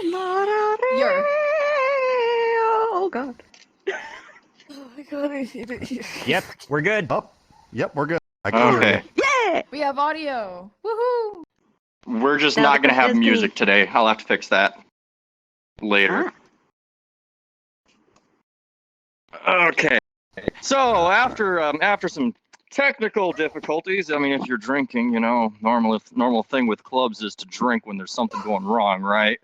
You're. Oh god. Oh my god, I hate it. Yep, we're good. Oh, yep, we're good. I can hear you. Yeah! We have audio. Woohoo! We're just Now not the going to have question is, music today. I'll have to fix that later. Okay. So after some technical difficulties, I mean, if you're drinking, you know, normal thing with clubs is to drink when there's something going wrong, right?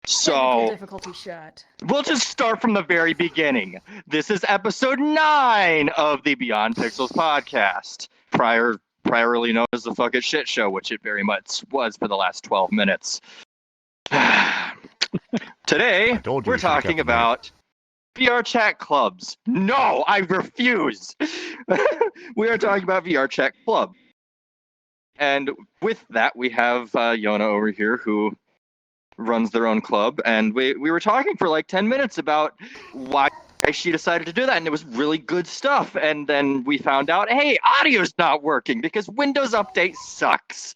Technical So difficulty shot. we'll just start from the very beginning. This is episode 9 of the Beyond Pixels podcast, priorly known as the Fuck It Shit Show, which it very much was for the last 12 minutes. Today, we're talking about VRChat Clubs. No, I refuse. We are talking about VRChat Club. And with that, we have Yona over here who runs their own club. And we were talking for like 10 minutes about why she decided to do that. And it was really good stuff. And then we found out, hey, audio's not working because Windows Update sucks.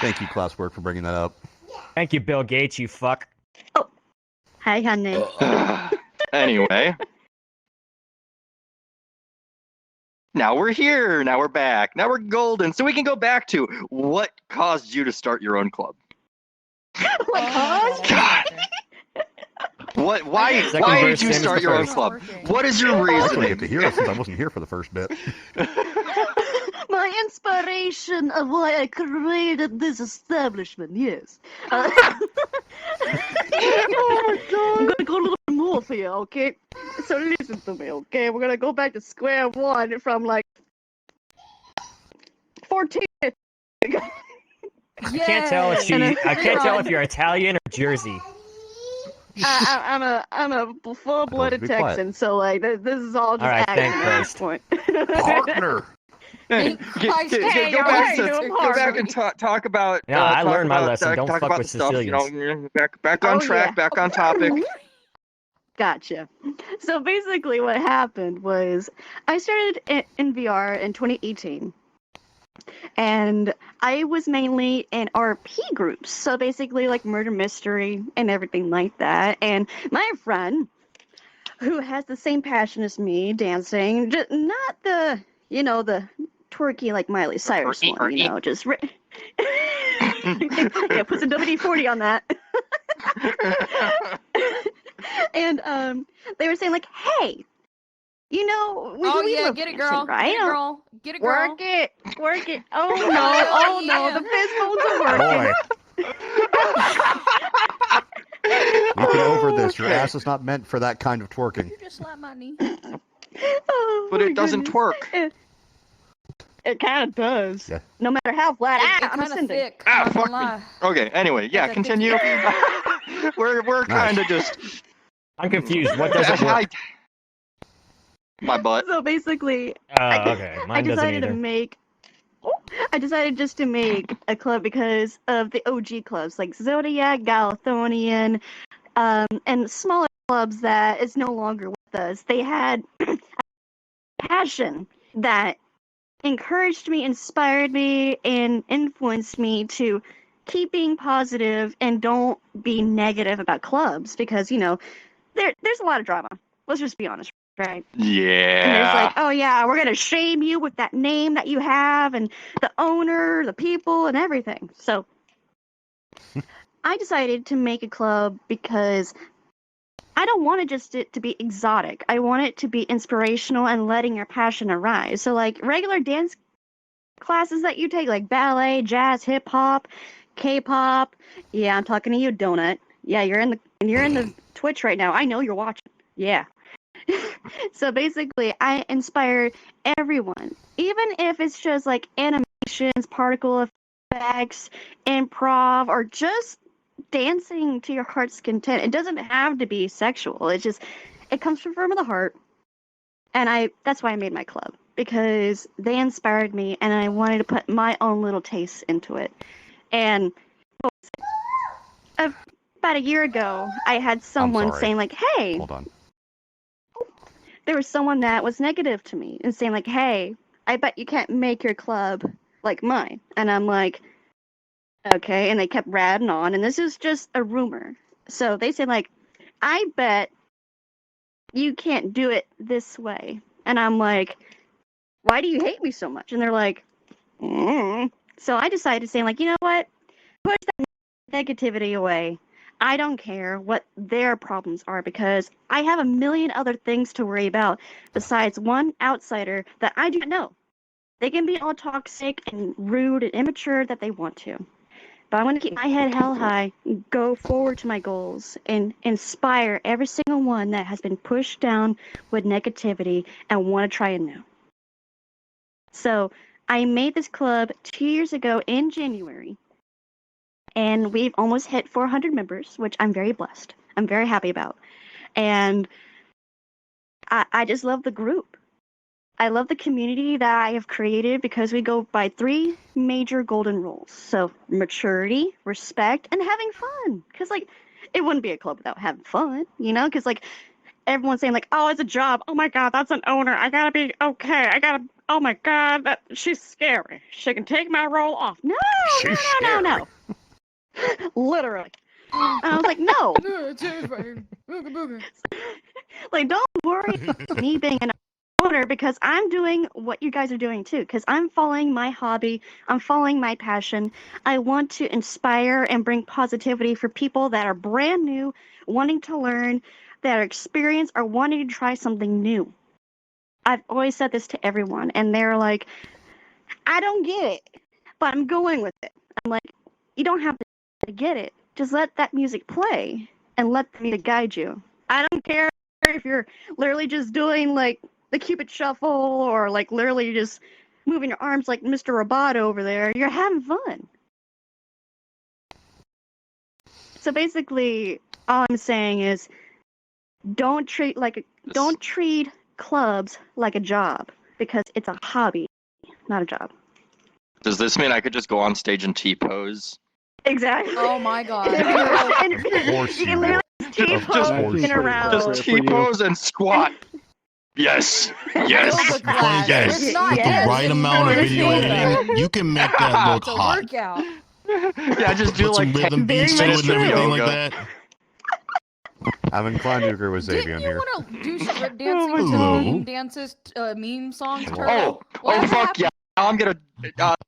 Thank you, Classwork, for bringing that up. Thank you, Bill Gates, you fuck. Hi, honey. Anyway. Now we're here. Now we're back. Now we're golden. So we can go back to what caused you to start your own club. God. What? Why did you start your own club? What is your I reasoning? have to hear it since I wasn't here for the first bit. My inspiration of why I created this establishment, yes. I'm gonna go a little bit more for you, okay? So listen to me, okay? We're gonna go back to square one from like 14. I can't tell if you're Italian or Jersey. I'm a full-blooded Be quiet. Texan, so like this is all just All right, acting thank at this Christ. point. Partner! Go back and talk about. Yeah, I talk learned my about- lesson. Don't talk fuck about with the stuff, you know, Sicilians. back on Oh, track, yeah. back on topic. Gotcha. So basically what happened was I started in VR in 2018. And I was mainly in RP groups. So basically like murder mystery and everything like that. And my friend, who has the same passion as me, dancing, just not the, you know, the twerky like Miley Cyrus one, you know, just... yeah, put some WD-40 on that. And they were saying like, hey, you know, we love get it, dancing, girl. right? Get it, girl. Get it, girl. Work it. Oh no, the fist phones are working. Look it over this. Your ass is not meant for that kind of twerking. You just slap my knee. Oh, But my it doesn't goodness. twerk. It kind of does. Yeah. No matter how flat. It's I'm kind of ascending. thick. Ah, not fuck gonna me. lie. Okay. Anyway, yeah, That's continue. We're kind of just. I'm confused. What doesn't work? My butt. So basically, Okay. I Mine doesn't decided to either. make. I decided just to make a club because of the OG clubs like Zodiac, Galathonian, and smaller clubs that is no longer with us. They had a passion that encouraged me, inspired me, and influenced me to keep being positive and don't be negative about clubs because, you know, there's a lot of drama. Let's just be honest, right? And there's Yeah. like, oh yeah, we're gonna shame you with that name that you have and the owner, the people, and everything. So I decided to make a club because I don't want it to be exotic. I want it to be inspirational and letting your passion arise. So like regular dance classes that you take, like ballet, jazz, hip hop, K-pop. Yeah, I'm talking to you, Donut. Yeah, you're in the Twitch right now. I know you're watching. Yeah. So basically, I inspire everyone, even if it's just like animations, particle effects, improv, or just dancing to your heart's content. It doesn't have to be sexual. It comes from the heart. And that's why I made my club, because they inspired me and I wanted to put my own little taste into it. And about a year ago, I had someone saying like, hey, Hold on. there was someone that was negative to me and saying like, hey, I bet you can't make your club like mine. And I'm like, okay. And they kept ratting on. And this is just a rumor. So they say like, I bet you can't do it this way. And I'm like, why do you hate me so much? And they're like, So I decided to say like, you know what? Push that negativity away. I don't care what their problems are because I have a million other things to worry about besides one outsider that I do not know. They can be all toxic and rude and immature that they want to. But I want to keep my head held high, go forward to my goals, and inspire every single one that has been pushed down with negativity and want to try anew. So I made this club 2 years ago in January, and we've almost hit 400 members, which I'm very blessed. I'm very happy about. And I just love the group. I love the community that I have created because we go by 3 major golden rules. So maturity, respect, and having fun. Because, like, it wouldn't be a club without having fun, you know? Because, like, everyone's saying, like, oh, it's a job. Oh, my God, that's an owner. I gotta be okay. Oh, my God, she's scary. She can take my role off. No, no. Literally. And I was like, no. Like, don't worry about me being an owner because I'm doing what you guys are doing too. Because I'm following my hobby, I'm following my passion. I want to inspire and bring positivity for people that are brand new, wanting to learn, that are experienced, or wanting to try something new. I've always said this to everyone, and they're like, I don't get it, but I'm going with it. I'm like, you don't have to get it. Just let that music play and let the music guide you. I don't care if you're literally just doing like the Cupid shuffle or like literally just moving your arms like Mr. Roboto over there. You're having fun. So basically, all I'm saying is, don't treat clubs like a job because it's a hobby, not a job. Does this mean I could just go on stage and T-pose? Exactly. Oh my God. Of course you you can will. literally T-pose in a row. Just T-pose and squat. Yes. Yes. Yoga class. Yes. It's not With the yes. right amount of it's video yoga. editing, you can make that look It's a hot. workout. Yeah, just do Put some like rhythm beats to Very it much and everything so. like yoga. that. I'm inclined to agree with Didn't Xavier you here. want to do strip dancing to Hello. meme dances, meme songs, Oh, Turtle? Oh, What fuck happened? yeah. I'm gonna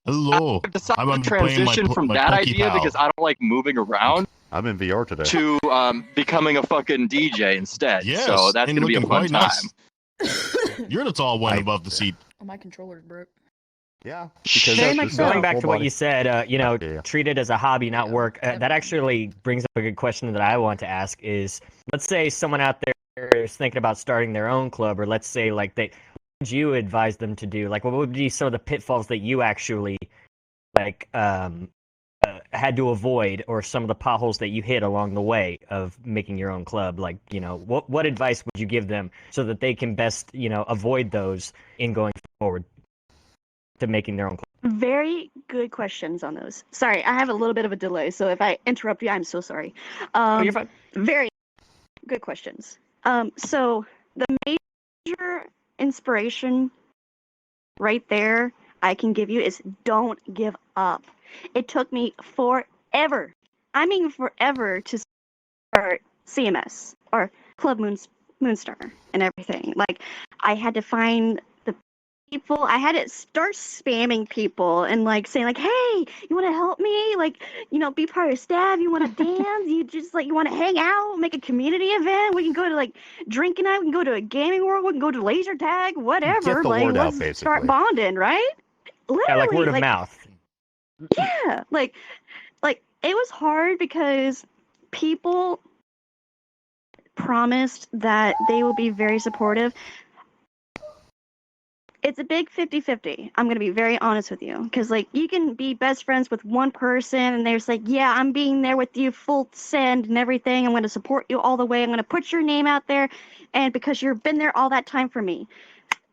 Hello. decide I'm to gonna be playing transition from my that Pokey idea Pal. because I don't like moving around I'm in VR today. to becoming a fucking DJ instead. Yes, So that's and gonna be a looking fun quite time. nice. You're the tall one above the seat. Oh, my controller's broke. Yeah, because Very it's much just so. a Going back full to what body- you said, Yeah. treat it as a hobby, not Yeah, work. That definitely. actually brings up a good question that I want to ask is, let's say someone out there is thinking about starting their own club, or let's say like what would you advise them to do? Like, what would be some of the pitfalls that you actually like had to avoid, or some of the potholes that you hit along the way of making your own club? Like, what advice would you give them so that they can best, avoid those in going forward to making their own club? Very good questions on those. Sorry, I have a little bit of a delay, so if I interrupt you, I'm so sorry. Oh, you're fine. Very good questions. So the major inspiration right there I can give you is don't give up. It took me forever. I mean forever to start CMS or Club Moonstar and everything. Like, I had to find the people. I had to start spamming people and like saying like, hey, you want to help me? Like, be part of staff. You want to dance? You want to hang out, make a community event? We can go to like drinking night. We can go to a gaming world. We can go to laser tag, whatever. Get the like, word out, let's start basically. bonding, right? Literally, Yeah, like word of mouth. Yeah, like it was hard because people promised that they will be very supportive. It's a big 50-50. I'm going to be very honest with you. Because, like, you can be best friends with one person and they're just like, yeah, I'm being there with you full send and everything. I'm going to support you all the way. I'm going to put your name out there. And because you've been there all that time for me.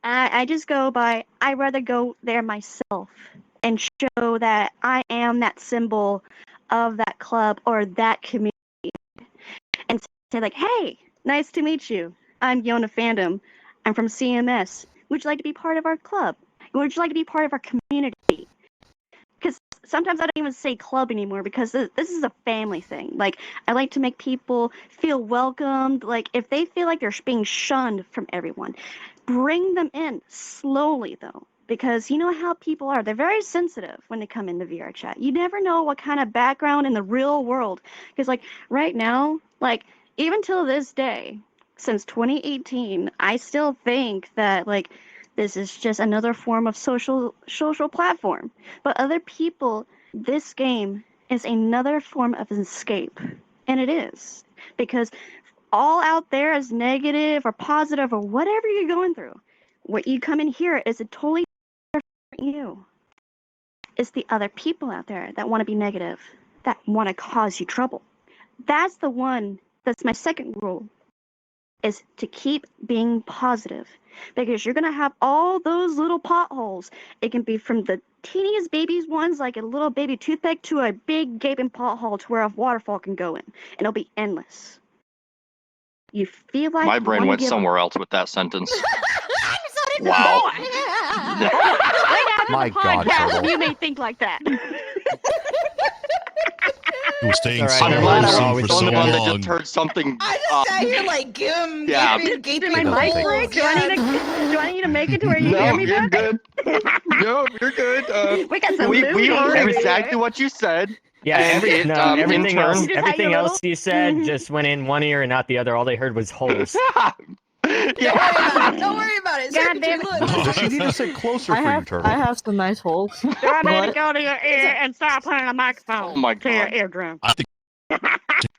I just go by, I'd rather go there myself and show that I am that symbol of that club or that community. And say, like, hey, nice to meet you. I'm Yona Fandom. I'm from CMS. Would you like to be part of our club? Would you like to be part of our community? Because sometimes I don't even say club anymore because this is a family thing. Like, I like to make people feel welcomed. Like, if they feel like they're being shunned from everyone, bring them in slowly, though. Because you know how people are. They're very sensitive when they come into VR chat. You never know what kind of background in the real world. Because, like, right now, like, even till this day, since 2018, I still think that, like, this is just another form of social platform. But other people, this game is another form of escape. And it is. Because all out there is negative or positive or whatever you're going through. What you come in here is a totally you. It's the other people out there that want to be negative, that want to cause you trouble. That's the one, that's my second rule, is to keep being positive. Because you're going to have all those little potholes. It can be from the teeniest babies ones, like a little baby toothpick, to a big gaping pothole to where a waterfall can go in. And it'll be endless. You feel like My brain went give somewhere up. else with that sentence. I'm sorry, Wow. Right after My the God, podcast, Turtle. you may think like that. It was staying It's so all right. I'm glad They're wholesome always for I'm so the one that long. just heard something. I just sat here like gaping, Yeah. gaping Did my Doesn't mic take break? Do I need to make it to where you No, hear me you're better? good. No, you're good. We got some We looting heard over exactly here. what you said. Yeah, And every, it, no, in everything turn- else, You just had everything your else you said just went in one ear and not the other. All they heard was holes. Don't worry about it. Don't worry about it. God damn it. Look. Does she need to sit closer for you, Turtle? I have some nice holes. Do I need to But go to your ear and start putting a microphone Oh my to your God. eardrum? I think.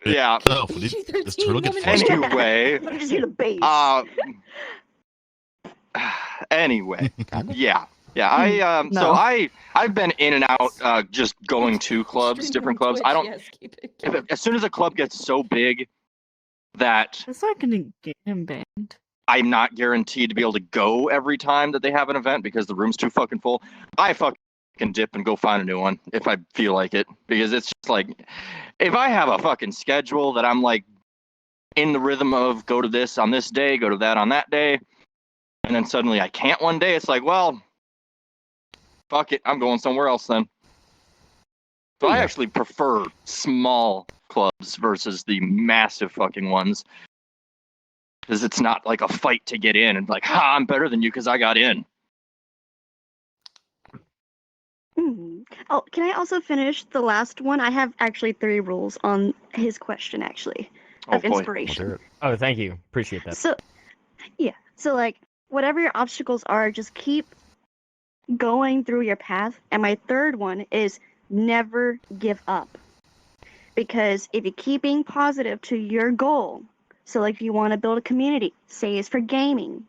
Yeah. Oh, this turtle get PG-13 frustrated. Anyway, Let me just hear the bass. anyway, Kinda. yeah. I so No. I've been in and out just going to clubs, Streaming different on clubs. Twitch, I don't yes, keep it. as soon as a club gets so big that It's not gonna get him banned. I'm not guaranteed to be able to go every time that they have an event because the room's too fucking full, I fucking dip and go find a new one if I feel like it. Because it's just like, if I have a fucking schedule that I'm like in the rhythm of go to this on this day, go to that on that day, and then suddenly I can't one day, it's like, well, fuck it, I'm going somewhere else then. So I actually prefer small clubs versus the massive fucking ones. Because it's not like a fight to get in and like, ha, I'm better than you because I got in. Oh, can I also finish the last one? I have actually 3 rules on his question, actually, Oh of boy. Let's inspiration. hear it. Oh, thank you. Appreciate that. So, yeah. So, like, whatever your obstacles are, just keep going through your path. And my third one is never give up. Because if you keep being positive to your goal, so like if you want to build a community, say it's for gaming,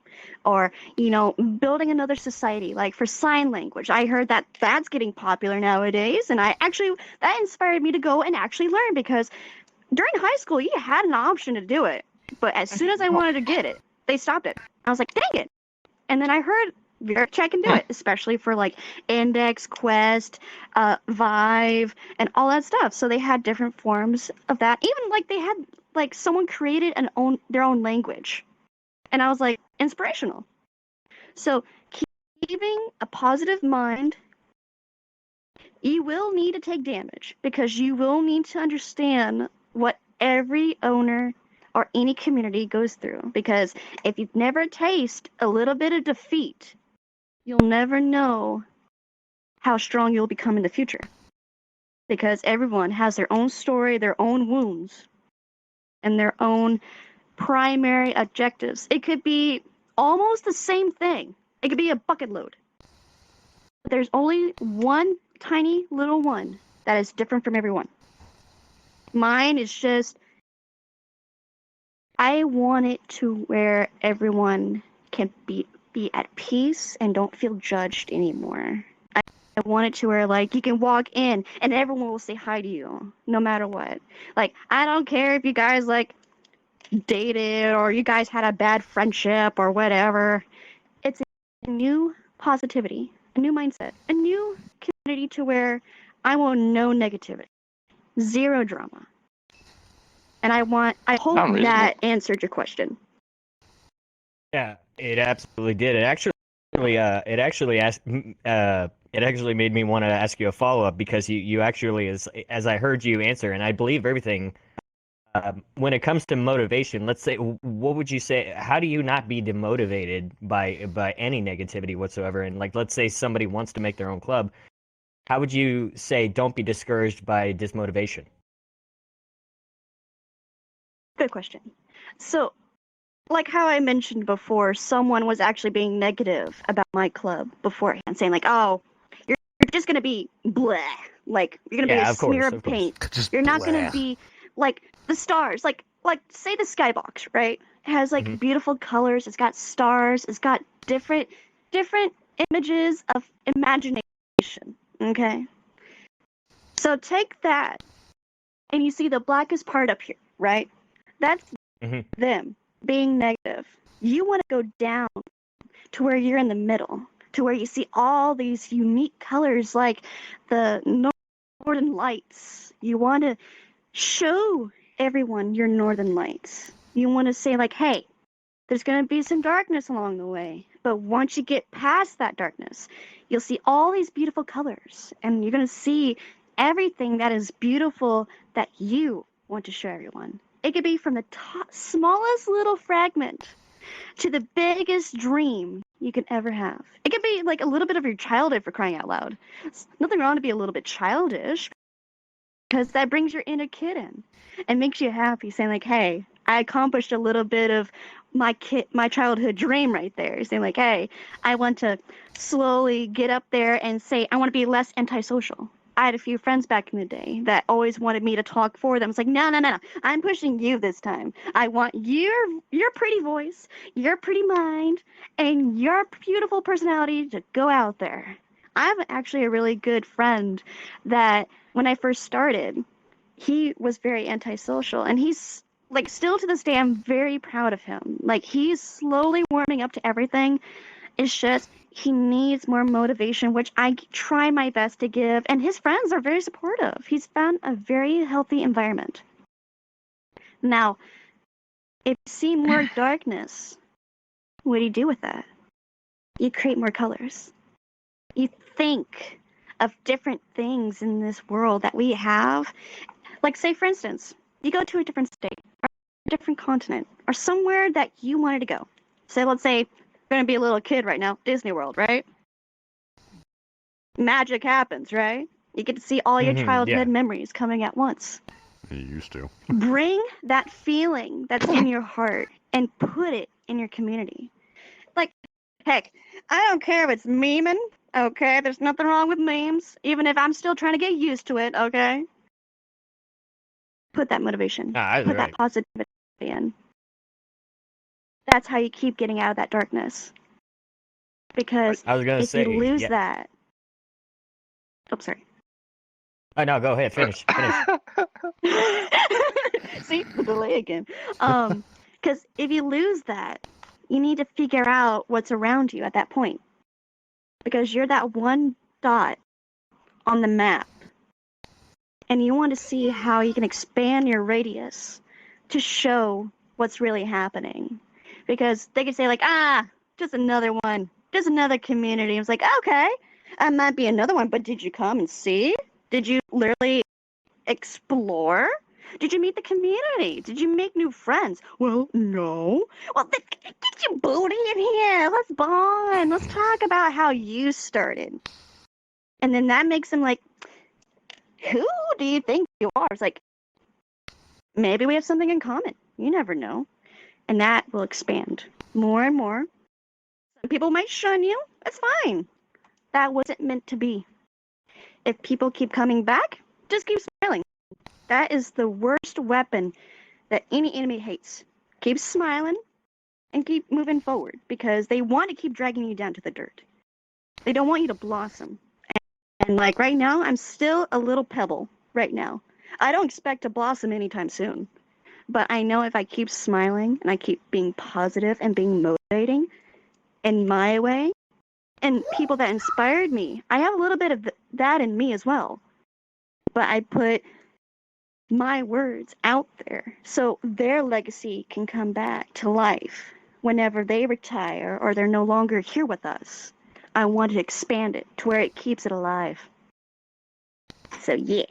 or, you know, building another society, like for sign language. I heard that that's getting popular nowadays. And that inspired me to go and actually learn, because during high school, you had an option to do it. But as soon as I wanted to get it, they stopped it. I was like, dang it. And then I heard VRChat can do it, especially for like Index, Quest, Vive, and all that stuff. So they had different forms of that. Even like they had like someone created their own language. And I was like, inspirational. So keeping a positive mind, you will need to take damage, because you will need to understand what every owner or any community goes through. Because if you've never tasted a little bit of defeat, you'll never know how strong you'll become in the future. Because everyone has their own story, their own wounds, and their own primary objectives. It could be almost the same thing. It could be a bucket load. But there's only one tiny little one that is different from everyone. Mine is just, I want it to where everyone can be at peace and don't feel judged anymore. I want it to where, like, you can walk in and everyone will say hi to you, no matter what. Like, I don't care if you guys, like, dated or you guys had a bad friendship or whatever. It's a new positivity, a new mindset, a new community to where I want no negativity, zero drama. And I hope Sound reasonable. that answered your question. Yeah, it absolutely did. It actually it actually made me want to ask you a follow-up because you actually, as I heard you answer, and I believe everything. When it comes to motivation, let's say, what would you say? How do you not be demotivated by any negativity whatsoever? And like, let's say somebody wants to make their own club. How would you say don't be discouraged by dismotivation? Good question. So, like how I mentioned before, someone was actually being negative about my club beforehand, saying like, "Oh, you're just gonna be bleh, like you're gonna be a Of smear course, of of course. paint. Just You're not gonna blah. be like the stars, like say the skybox, right? It has like beautiful colors. It's got stars. It's got different images of imagination. Okay, so take that, and you see the blackest part up here, right? That's them being negative. You want to go down to where you're in the middle, to where you see all these unique colors like the northern lights. You want to show everyone your northern lights. You want to say like, hey, there's going to be some darkness along the way, but once you get past that darkness, you'll see all these beautiful colors, and you're going to see everything that is beautiful that you want to show everyone. It could be from the smallest little fragment to the biggest dream you can ever have. It could be like a little bit of your childhood, for crying out loud. It's nothing wrong to be a little bit childish, because that brings your inner kid in and makes you happy, saying like, hey, I accomplished a little bit of my childhood dream right there. Saying like, hey, I want to slowly get up there and say I want to be less antisocial. I had a few friends back in the day that always wanted me to talk for them. It's like, no. I'm pushing you this time. I want your pretty voice, your pretty mind, and your beautiful personality to go out there. I have actually a really good friend that when I first started, he was very antisocial, and he's like still to this day I'm very proud of him. Like he's slowly warming up to everything. It's just he needs more motivation, which I try my best to give, and his friends are very supportive. He's found a very healthy environment. Now, if you see more darkness, what do you do with that? You create more colors. You think of different things in this world that we have. Like, say, for instance, you go to a different state, or a different continent, or somewhere that you wanted to go. Say, let's say, you're going to be a little kid right now, Disney World, right? Magic happens, right? You get to see all your childhood memories coming at once. You used to. Bring that feeling that's in your heart and put it in your community. Like, heck, I don't care if it's memeing, okay? There's nothing wrong with memes, even if I'm still trying to get used to it, okay? Put that motivation, put that positivity in. That's how you keep getting out of that darkness. Because I was gonna if say, you lose that... Oh, sorry. Oh, no, go ahead. Finish. See, the delay again. Because if you lose that, you need to figure out what's around you at that point. Because you're that one dot on the map. And you want to see how you can expand your radius to show what's really happening. Because they could say like, just another one. Just another community. It's like, okay, I might be another one, but did you come and see? Did you literally explore? Did you meet the community? Did you make new friends? Well, no. Well, get your booty in here. Let's bond. Let's talk about how you started. And then that makes them like, who do you think you are? It's like, maybe we have something in common. You never know. And that will expand more and more. Some people might shun you. That's fine. That wasn't meant to be. If people keep coming back, just keep smiling. That is the worst weapon that any enemy hates. Keep smiling and keep moving forward because they want to keep dragging you down to the dirt. They don't want you to blossom. And like right now, I'm still a little pebble right now. I don't expect to blossom anytime soon. But I know if I keep smiling and I keep being positive and being motivating in my way, and people that inspired me, I have a little bit of that in me as well. But I put my words out there so their legacy can come back to life whenever they retire or they're no longer here with us, I want to expand it to where it keeps it alive. So yeah.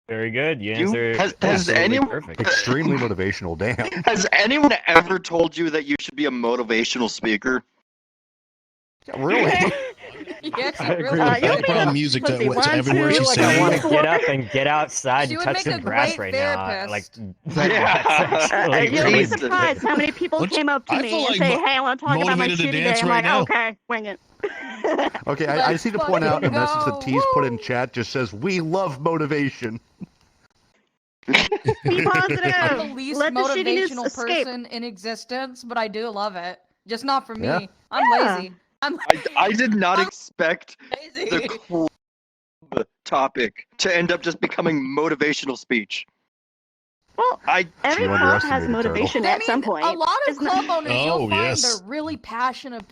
Very good. You answered. Has anyone perfect. Extremely motivational. Damn. has anyone ever told you that you should be a motivational speaker? Really? Yes, I agree really. with you that. mean Background a- music let's to, see, to one, everywhere I two, feel she's like I saying. want to four. get up and get outside She and would touch make some a grass great right now. therapist. That's actually You'll be really Jesus. surprised how many people Don't you- came up to I me feel and like say, "Hey, I want to talk about my motivated to shitty day." dance I'm right like, now. "Okay, wing it." Okay, I Let's see to point out a fucking message that go. T's put in Woo! chat just says, "We love motivation." Be positive. I'm the least Let the shittiness motivational escape. person in existence, but I do love it. Just not for me. Yeah. I'm Yeah. lazy. I'm I did not expect lazy. the club topic to end up just becoming motivational speech. Well, I every You club has underestimated motivation I at mean, some point. a lot of It's not- club owners you'll Oh, find yes. they're really passionate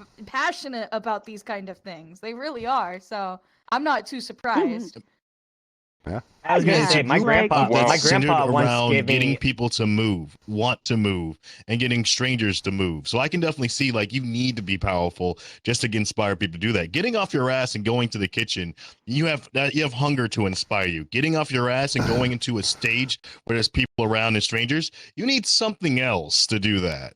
about these kind of things. They really are. So I'm not too surprised. I was gonna Yeah, say my like- grandpa. Wow. My centered grandpa once around gave getting me. people to move, want to move, and getting strangers to move. So I can definitely see like you need to be powerful just to inspire people to do that. Getting off your ass and going to the kitchen, you have hunger to inspire you. Getting off your ass and going into a stage where there's people around and strangers, you need something else to do that.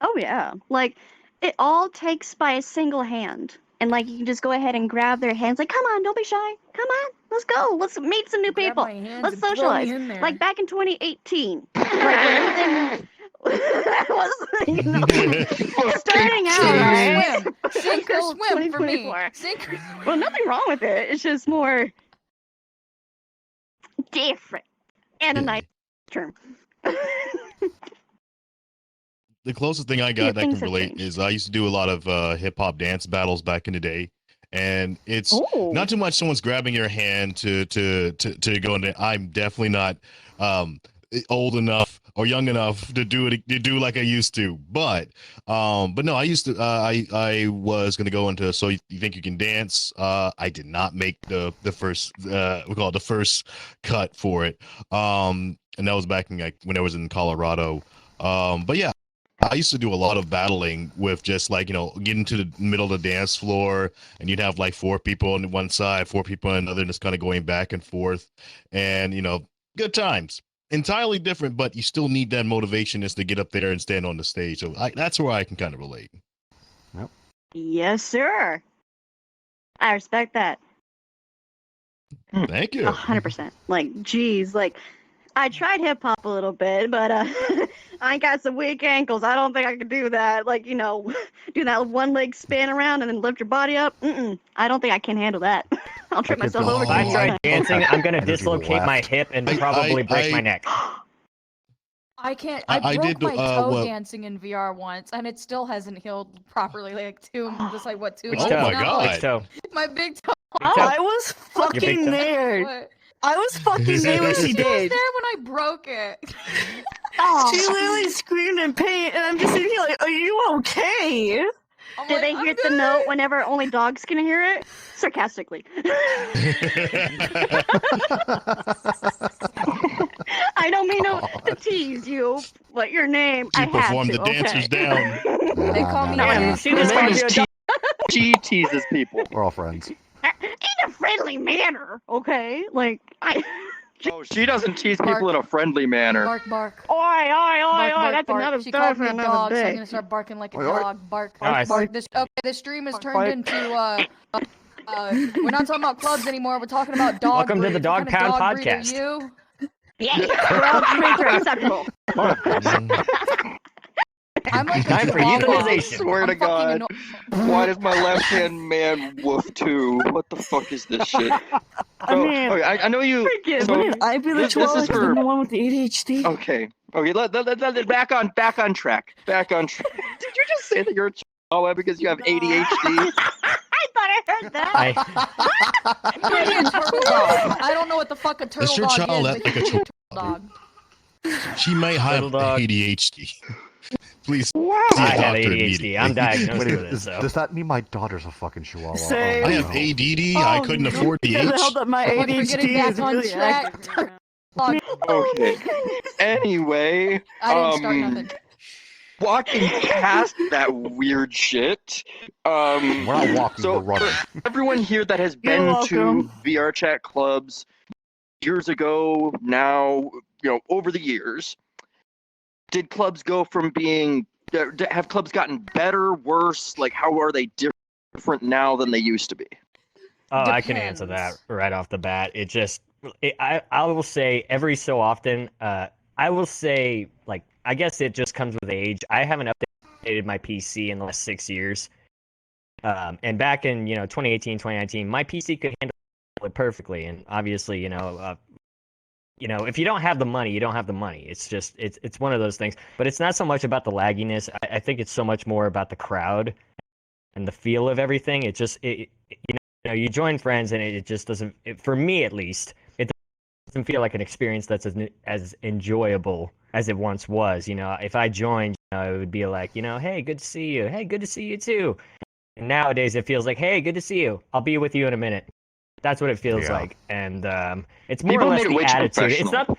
Oh yeah, like it all takes by a single hand, and like you can just go ahead and grab their hands. Like, come on, don't be shy. Come on, let's go. Let's meet some new Grab people. my hands Let's and throw me socialize. in there. Like back in 2018, like when everything was, you know, starting out, Sink right? or swim. Sink or Until swim for me. 2024. Sink or swim. Well, nothing wrong with it. It's just more different and a Yeah. nice term. The closest thing I Yeah, got that things can have relate changed. is I used to do a lot of hip hop dance battles back in the day, and it's Oh, not too much someone's grabbing your hand to go into. I'm definitely not old enough or young enough to do like I used to, but no, I used to I was gonna go into So You Think You Can Dance. I did not make the first we call it the first cut for it, and that was back in like when I was in Colorado. But yeah, I used to do a lot of battling with just like, getting to the middle of the dance floor, and you'd have like 4 people on one side, 4 people on another, and just kind of going back and forth, and good times. Entirely different, but you still need that motivation is to get up there and stand on the stage. So that's where I can kind of relate. yes, sir. I respect that. Thank you. 100%. Like, geez, like, I tried hip hop a little bit, but I got some weak ankles. I don't think I could do that. Like, do that one leg spin around and then lift your body up. I don't think I can handle that. I'll trip I can myself feel over. If Oh, I too tried much. dancing, I'm gonna I just even dislocate my laughed. hip and I- probably break my I- neck. I can't. I I broke did, my toe well- dancing in VR once, and it still hasn't healed properly. Like two Which months Which Oh toe? my now. God. Which toe? My big toe. Big toe? I was Your big fucking toe? there. What? I was fucking there when she She was did. there when I broke it. Oh, She literally screamed in pain, and I'm just sitting here like, "Are you okay?" I'm did like, they "I'm hear the good." note whenever only dogs can hear it? Sarcastically. I don't mean to tease you, but your name, She I had performed to, the dancers okay? down. They call me No, Annie. She just His name called is you a T. dog. She teases people. We're all friends. In a friendly manner, okay? Like, Oh, she doesn't tease Bark. people in a friendly manner. Bark, bark. Oi, oi, oi, Bark, oi, bark, that's bark. another She story called for me a another dog, so I'm day. gonna start barking like a Oi, oi. dog. Bark, Nice. bark, bark. The stream is turned bark. into we're not talking about clubs anymore. We're talking about dog Welcome to the breeds. Dog What kind of Pound dog breed are podcast. you? Yeah, all breeds are acceptable. I'm like a Time for chihuahua. I euthanization. swear to I'm fucking God. Why does my left hand man woof too? What the fuck is this shit? I Oh, mean, okay, I know you. Freaking- So, wouldn't I be the this is chihuahua? 'Cause for- I'm the one with the ADHD. okay, back on track. Back on track. Did you just say that you're a chihuahua because you have ADHD? I thought I heard that. Maybe a turtle dog. I don't know what the fuck a turtle your dog child is, act but like a he's a turtle chihuahua? dog. She may have Little dog. ADHD. Please. Wow. See a I have doctor ADHD. immediately. I'm diagnosed Wait, with it. So. does that mean my daughter's a fucking chihuahua? Same. I Oh, have no. ADD. I couldn't afford the Yeah, the hell H. that my We're ADHD getting back is on really track. accurate. Log. Okay. Anyway, I didn't start nothing. walking past that weird shit. We're not walking, So we're running. for everyone here that has You're been welcome. to VRChat clubs years ago, now, over the years, did clubs go from being? Have clubs gotten better, worse? Like, how are they different now than they used to be? Oh, I can answer that Depends. right off the bat. I will say every so often, I will say, like, I guess it just comes with age. I haven't updated my PC in the last 6 years. And back in, 2018, 2019, my PC could handle it perfectly. And obviously, if you don't have the money, you don't have the money. It's just, it's one of those things. But it's not so much about the lagginess. I think it's so much more about the crowd and the feel of everything. It just, you join friends and it just doesn't, for me at least, it doesn't feel like an experience that's as enjoyable as it once was. If I joined, it would be like, hey, good to see you. Hey, good to see you too. And nowadays it feels like, hey, good to see you. I'll be with you in a minute. That's what it feels like. And it's more People or less made it the way too attitude.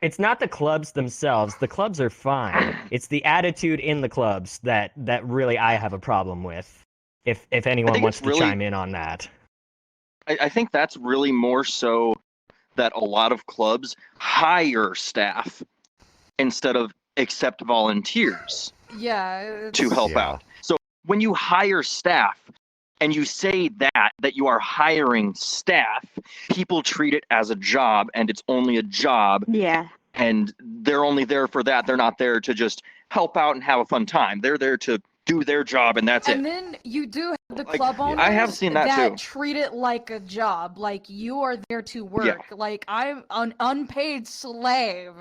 It's not the clubs themselves. The clubs are fine. It's the attitude in the clubs that really I have a problem with. If anyone wants to chime in on that. I think that's really more so that a lot of clubs hire staff instead of accept volunteers Yeah. to help out. So when you hire staff and you say that you are hiring staff, people treat it as a job, and it's only a job. Yeah. And they're only there for that. They're not there to just help out and have a fun time. They're there to do their job, and that's it. And then you do have the club owners I have seen that too. treat it like a job, like you are there to work, like I'm an unpaid slave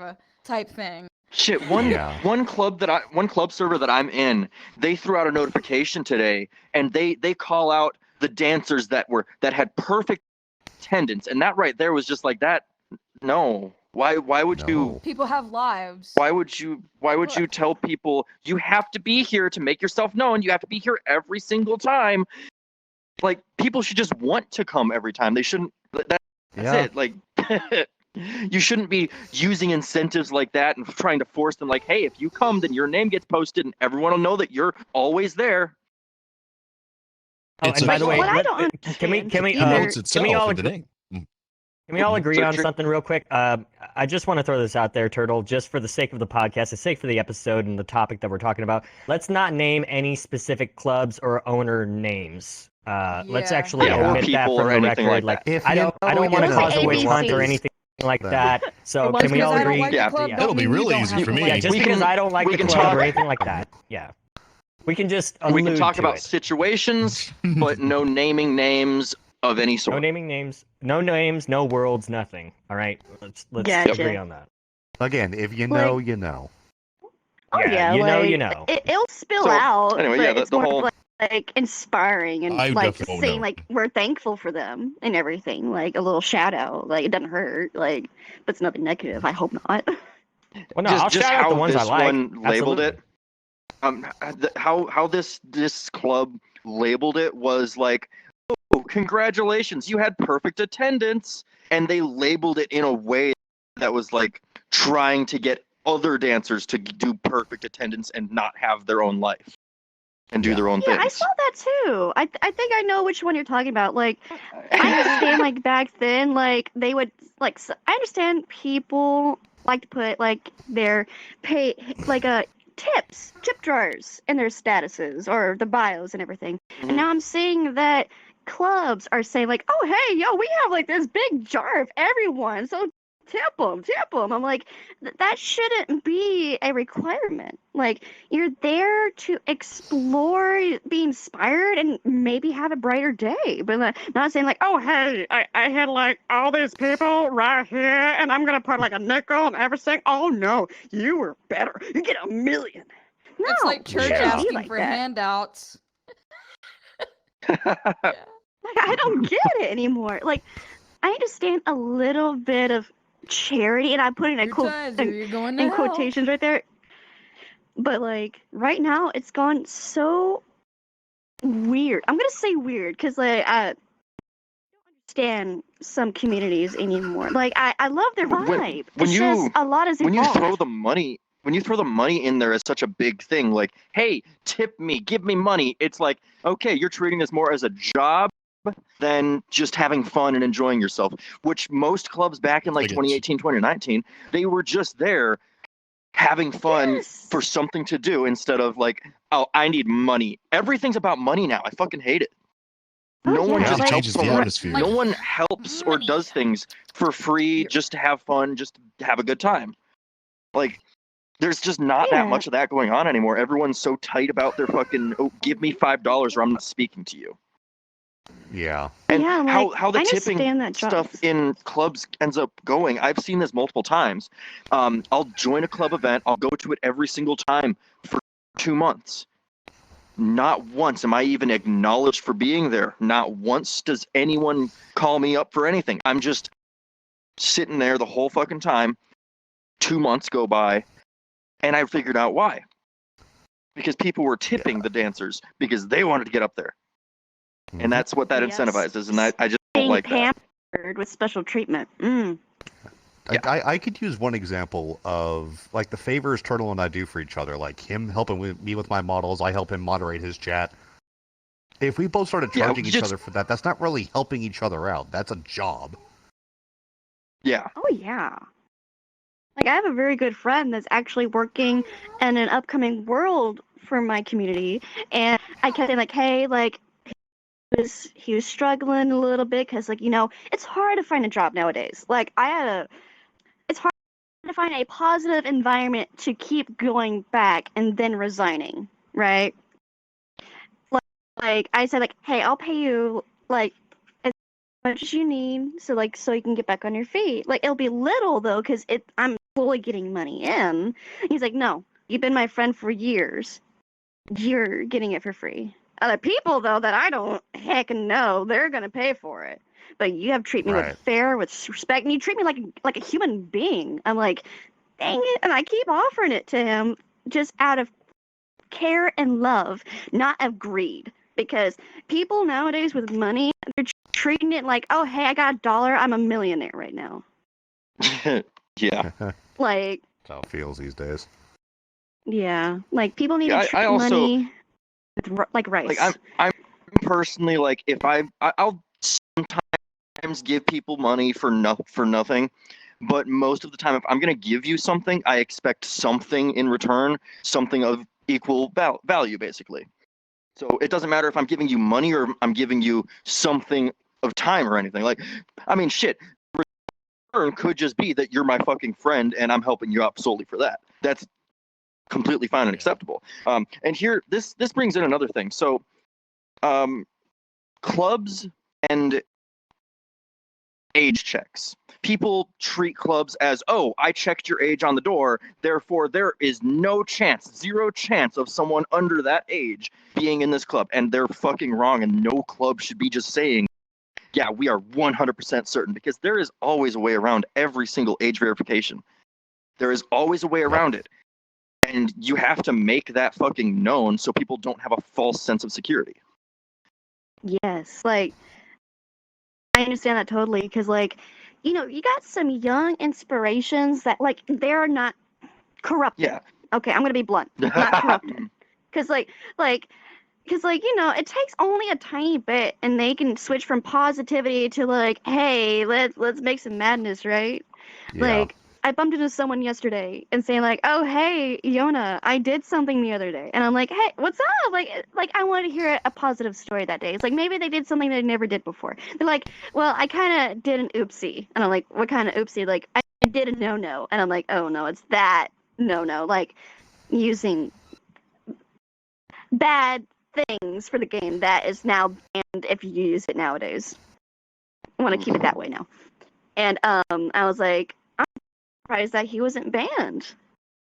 type thing. Shit, one club server that I'm in, they threw out a notification today, and they call out the dancers that had perfect attendance, and that right there was just like that. No. Why would you? People have lives. Why would you tell people you have to be here to make yourself known? You have to be here every single time. Like, people should just want to come every time. They shouldn't. That's it. Like, you shouldn't be using incentives like that and trying to force them. Like, hey, if you come, then your name gets posted, and everyone will know that you're always there. Oh, and by the way, what I don't understand can we all agree on something real quick? I just want to throw this out there, Turtle, just for the sake of the podcast, the sake for the episode and the topic that we're talking about. Let's not name any specific clubs or owner names. Let's actually omit that from the record. I don't want to cause a witch hunt or anything like that. So can we all agree? It'll be really easy for me. Yeah, just because I don't like the club or anything like that. Yeah. We can just we can talk about situations, but no naming names of any sort. No naming names, no worlds, nothing. All right, let's agree on that. Again, if you know, you know. Oh yeah, you know. It'll spill out. Anyway, but yeah, it's the more whole like inspiring and like saying like we're thankful for them and everything. Like a little shout out. Like it doesn't hurt. Like, but it's nothing negative. I hope not. Well, no, I'll shout out the ones I like. One labeled it. How this club labeled it was like, oh, congratulations, you had perfect attendance, and they labeled it in a way that was like trying to get other dancers to do perfect attendance and not have their own life and do their own things. Yeah, I saw that too. I think I know which one you're talking about. Like, I understand like back then, like they would like. I understand people like to put like their pay like a tip drawers in their statuses or the bios and everything. Mm-hmm. And now I'm seeing that clubs are saying like, oh hey, yo, we have like this big jar of everyone, so tip them. I'm like, that shouldn't be a requirement. Like, you're there to explore, be inspired, and maybe have a brighter day. But not saying like, oh hey, I had like all these people right here, and I'm gonna put like a nickel on everything. Oh no, you were better. You get 1 million. No, it's like church asking like for handouts. Like, I don't get it anymore. Like, I understand a little bit of charity, and I put in a in quotations right there. But like right now, it's gone so weird. I'm gonna say weird because like I don't stand some communities anymore. Like I love their vibe. When It's you just a lot has when you evolved. throw the money in there as such a big thing, like, hey, tip me, give me money. It's like, okay, you're treating this more as a job than just having fun and enjoying yourself, which most clubs back in like 2018, 2019, they were just there having fun Yes. for something to do instead of like, oh, I need money. Everything's about money now. I fucking hate it. Oh, No one yeah, just like- changes the helps someone. atmosphere. No one helps or Money. does things for free just to have fun, just to have a good time. Like, there's just not that Yeah. much of that going on anymore. Everyone's so tight about their fucking, oh, give me $5 or I'm not speaking to you. Yeah. And Yeah, how like, the I tipping understand that stuff jobs. in clubs ends up going, I've seen this multiple times. I'll join a club event, I'll go to it every single time for 2 months. Not once am I even acknowledged for being there. Not once does anyone call me up for anything. I'm just sitting there the whole fucking time. 2 months go by, and I figured out why. Because people were tipping the dancers because they wanted to get up there. And that's what that Yes. incentivizes, and I just don't Being like that. pampered with special treatment. I could use one example of like the favors Turtle and I do for each other, like him helping me with my models, I help him moderate his chat. If we both started Yeah, charging each just- other for that, that's not really helping each other out. That's a job. Yeah. Oh yeah. Like I have a very good friend that's actually working in an upcoming world for my community, and I kept saying like, hey, like he was struggling a little bit because like it's hard to find a job nowadays. Like it's hard to find a positive environment to keep going back and then resigning, right? Like I said, like, hey, I'll pay you like as much as you need, so you can get back on your feet. Like it'll be little though, because I'm fully getting money in. He's like, no, you've been my friend for years. You're getting it for free. Other people though that I don't heckin' know, they're gonna pay for it. But you have treat me Right. with fair, with respect, and you treat me like a human being. I'm like, dang it, and I keep offering it to him just out of care and love, not of greed. Because people nowadays with money, they're treating it like, oh, hey, I got $1, I'm a millionaire right now. Yeah. Like, That's how it feels these days. yeah, like people need Yeah, to treat I also- money like rice. Like I'm personally like, if I'll sometimes give people money for nothing, but most of the time if I'm gonna give you something, I expect something in return, something of equal value basically. So it doesn't matter if I'm giving you money or I'm giving you something of time or anything. Like, I mean, shit. Return could just be that you're my fucking friend and I'm helping you out solely for that. That's completely fine and acceptable. And here, this brings in another thing. So, clubs and age checks. People treat clubs as, oh, I checked your age on the door, therefore there is no chance, 0 chance of someone under that age being in this club. And they're fucking wrong, and no club should be just saying, yeah, we are 100% certain, because there is always a way around every single age verification. There is always a way around it. And you have to make that fucking known so people don't have a false sense of security. Yes, like I understand that totally because, like, you got some young inspirations that, like, they're not corrupted. Yeah. Okay, I'm gonna be blunt. Not corrupted. Because, it takes only a tiny bit, and they can switch from positivity to like, hey, let's make some madness, right? Yeah. Like, I bumped into someone yesterday and saying like, oh, hey, Yona, I did something the other day. And I'm like, hey, what's up? Like I wanted to hear a positive story that day. It's like, maybe they did something they never did before. They're like, well, I kind of did an oopsie. And I'm like, what kind of oopsie? Like, I did a no-no. And I'm like, oh, no, it's that no-no. Like, using bad things for the game that is now banned if you use it nowadays. I want to keep it that way now. And I was like, surprised that he wasn't banned.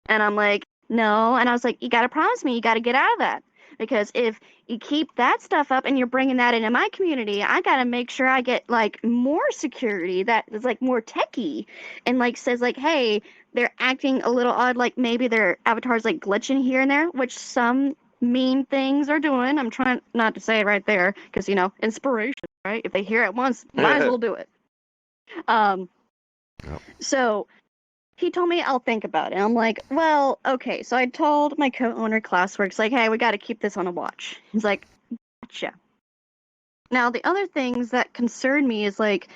And I'm like, no. And I was like, you got to promise me you got to get out of that. Because if you keep that stuff up and you're bringing that into my community, I got to make sure I get, like, more security that is, like, more techie and, like, says, like, hey, they're acting a little odd, like maybe their avatar's, like, glitching here and there, which some mean things are doing. I'm trying not to say it right there because, inspiration. right? If they hear it once, might as well do it. So he told me I'll think about it. I'm like, well, okay. So I told my co-owner Classworks, like, hey, we got to keep this on a watch. He's like, gotcha. Now, the other things that concern me is like,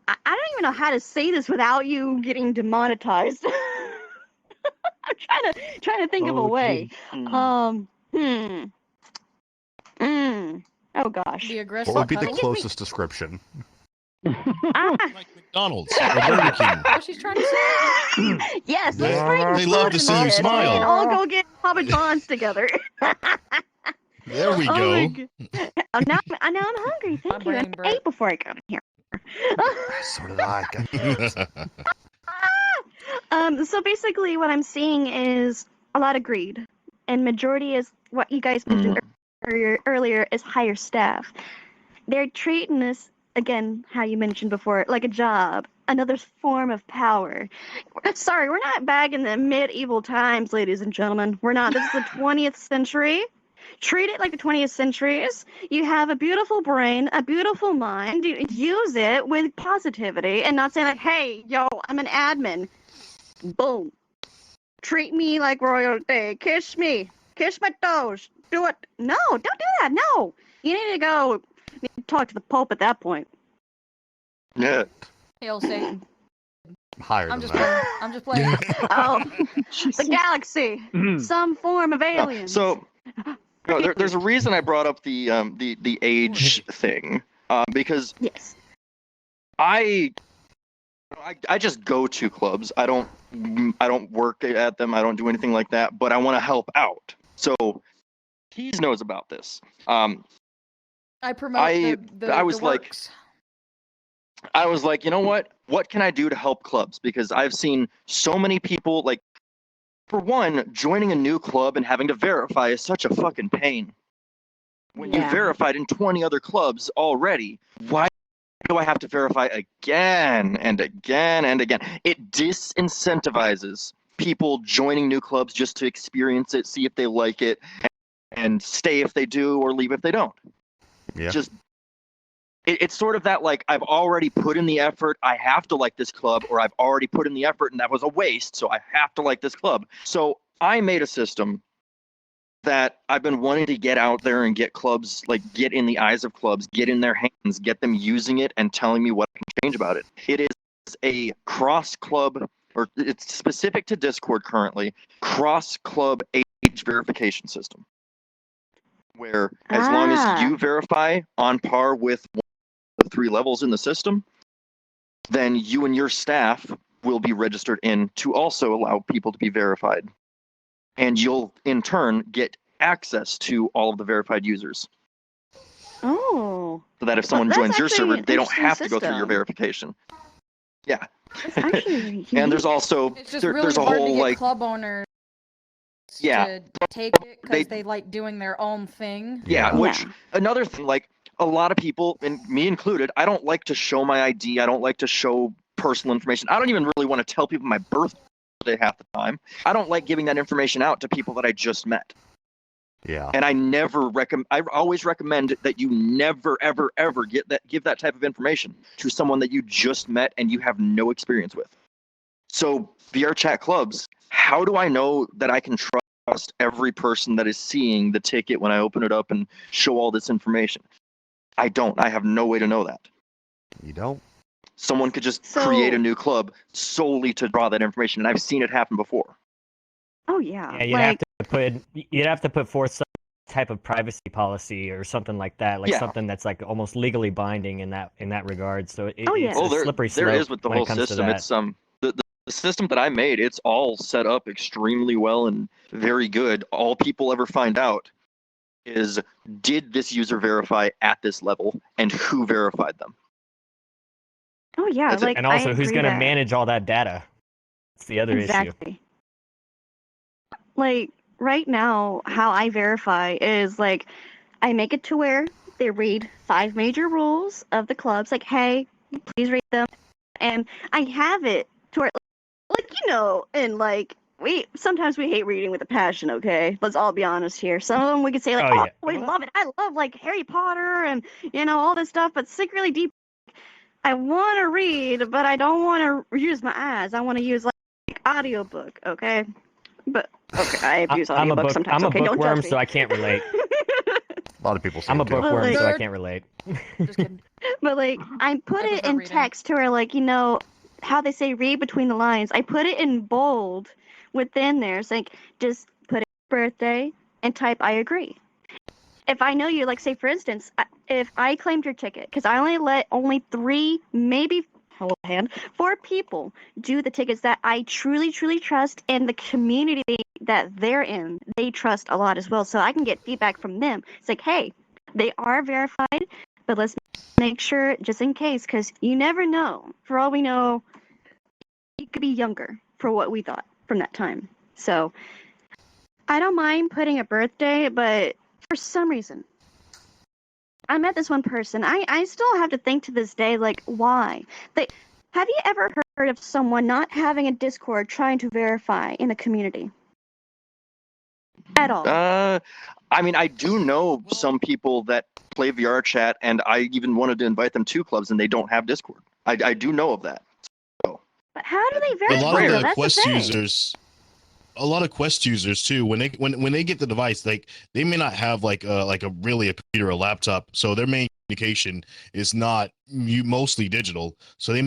I don't even know how to say this without you getting demonetized. I'm trying to think of a way. Oh gosh. The aggressive What would be the cuddle? closest description? Like McDonald's or Burger King. What she's trying to say? Yes, They- let's bring they love to see you food and smile. We can all go get Papa John's together. There we Oh go. my God. Oh, now I'm hungry. My Thank you. brain I broke. ate before I got in here. So did I. So basically, what I'm seeing is a lot of greed, and majority is what you guys mentioned earlier is higher staff. They're treating this again, how you mentioned before, like a job, another form of power. Sorry, we're not back in the medieval times, ladies and gentlemen. We're not. This is the 20th century. Treat it like the 20th centuries. You have a beautiful brain, a beautiful mind. You use it with positivity and not saying like, hey, yo, I'm an admin. Boom. Treat me like royalty. Kiss me. Kiss my toes. Do it. No, don't do that. No. You need to go talk to the Pope at that point. Yeah. Hail Satan. Higher I'm than just that. playing. I'm just playing. Oh, the galaxy. Some form of aliens. So, there's a reason I brought up the age thing, because yes. I just go to clubs. I don't work at them. I don't do anything like that. But I want to help out. So he knows about this. I promote I was the like, works. I was like, you know what? What can I do to help clubs? Because I've seen so many people, like, for one, joining a new club and having to verify is such a fucking pain. When you verified in 20 other clubs already, why do I have to verify again and again and again? It disincentivizes people joining new clubs just to experience it, see if they like it, and stay if they do or leave if they don't. Yeah. Just it's sort of that, like, I've already put in the effort, I have to like this club, or I've already put in the effort and that was a waste, so I have to like this club. So I made a system that I've been wanting to get out there and get clubs, like, get in the eyes of clubs, get in their hands, get them using it and telling me what I can change about it. It is a cross-club, or it's specific to Discord currently, cross-club age verification system. Where as long as you verify on par with one of the 3 levels in the system, then you and your staff will be registered in to also allow people to be verified. And you'll, in turn, get access to all of the verified users. Oh. So that if someone that's joins your actually server, an they don't interesting have to go through your system. verification. Yeah. That's actually And there's also, It's just there's really a hard whole, to get like, club owners yeah, to take it because they like doing their own thing. Yeah, Yeah. which another thing, like, a lot of people, and me included, I don't like to show my ID. I don't like to show personal information. I don't even really want to tell people my birthday half the time. I don't like giving that information out to people that I just met. Yeah. And I never recommend. I always recommend that you never, ever, ever give that type of information to someone that you just met and you have no experience with. So VRChat Clubs, how do I know that I can trust every person that is seeing the ticket when I open it up and show all this information? I don't. I have no way to know that. You don't? Someone could just create a new club solely to draw that information, and I've seen it happen before. Oh yeah. Yeah, you'd have to put forth some type of privacy policy or something like that, like something that's like almost legally binding in that regard. So it's a slippery slope. There is with the when whole it comes system. to that. It's the system that I made. It's all set up extremely well and very good. All people ever find out is, did this user verify at this level, and who verified them? Oh yeah, That's it. like, And also, I who's agree going to that. manage all that data? That's the other issue. Exactly. Like, right now, how I verify is, like, I make it to where they read 5 major rules of the clubs, like, hey, please read them. And I have it to where, like, you know, in, like, sometimes we hate reading with a passion, okay? Let's all be honest here. Some of them we could say like, Oh, oh, yeah. we love it. I love like Harry Potter and all this stuff, but secretly deep, I want to read, but I don't want to use my eyes. I want to use like audiobook, okay? But okay, I abuse audiobooks sometimes. I'm a Okay, don't bookworm, judge me. so I can't relate. A lot of people say I'm a it too. bookworm, so I Like- can't relate. Just kidding. But like, I put I it prefer in reading. text to where like how they say read between the lines. I put it in bold within there. It's like just put it birthday and type I agree. If I know you, like say for instance, if I claimed your ticket, because I only let 3, maybe hold hand, 4 people do the tickets that I truly, truly trust, and the community that they're in, they trust a lot as well. So I can get feedback from them. It's like, hey, they are verified, but let's make sure just in case, because you never know. For all we know, it could be younger for what we thought from that time. So I don't mind putting a birthday, but for some reason, I met this one person. I still have to think to this day, like, why? Have you ever heard of someone not having a Discord trying to verify in the community? At all? I mean, I do know some people that play VR chat, and I even wanted to invite them to clubs, and they don't have Discord. I do know of that. So. But how do they A verify? lot of the That's Quest the thing. users, a lot of Quest users too, when they get the device, like they may not have like a really a computer or a laptop, so their main communication is not mostly digital. So they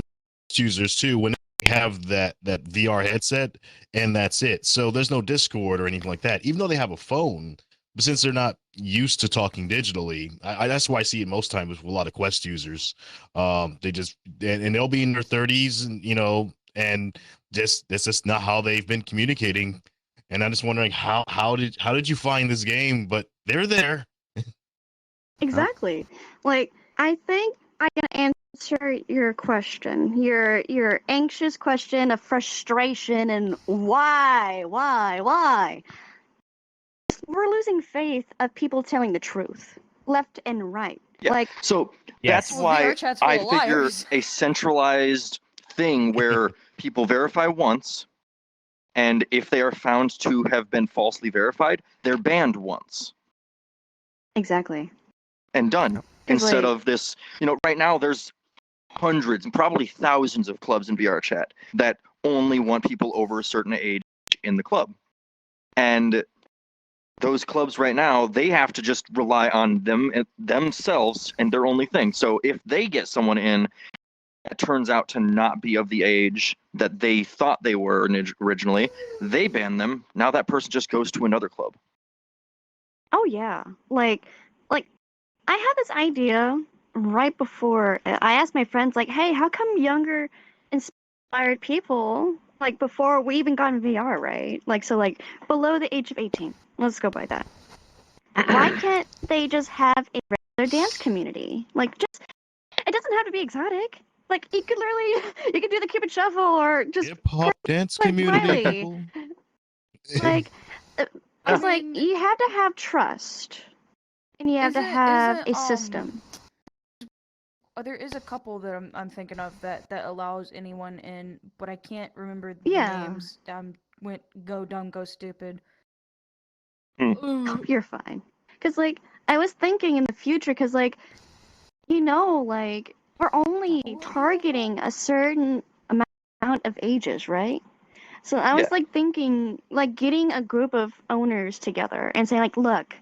users too when they have that VR headset, and that's it. So there's no Discord or anything like that, even though they have a phone. But since they're not used to talking digitally, that's why I see it most times with a lot of Quest users. They just and they'll be in their 30s, and and just that's just not how they've been communicating. And I'm just wondering how did you find this game? But they're there. Exactly. Like, I think I can answer your question, your anxious question of frustration and why. We're losing faith of people telling the truth, left and right. Yeah. Like, so Yes. that's Well, why VRChat's full I of figure liars. a centralized thing where people verify once, and if they are found to have been falsely verified, they're banned once exactly. and done. 'Cause, Instead like- of this, right now there's hundreds and probably thousands of clubs in VRChat that only want people over a certain age in the club. And those clubs right now, they have to just rely on themselves and their only thing. So if they get someone in that turns out to not be of the age that they thought they were originally, they ban them. Now that person just goes to another club. Oh yeah. Like I had this idea right before I asked my friends, like, hey, how come younger inspired people, like before we even got in VR, right? Like, so like below the age of 18, let's go by that. Why can't they just have a regular dance community? Like, just, it doesn't have to be exotic. Like, you could literally, you could do the Cupid Shuffle or just Hip hop dance like community. Miley. People. like, I it's like mean- you have to have trust, and you have to have a system. There is a couple that I'm thinking of that allows anyone in, but I can't remember the Yeah. names. Went go dumb, go stupid. Hmm. Ooh. You're fine. Because, like, I was thinking in the future, because, like, like, we're only targeting a certain amount of ages, right? So I was, Yeah. like, thinking, like, getting a group of owners together and saying, like, look,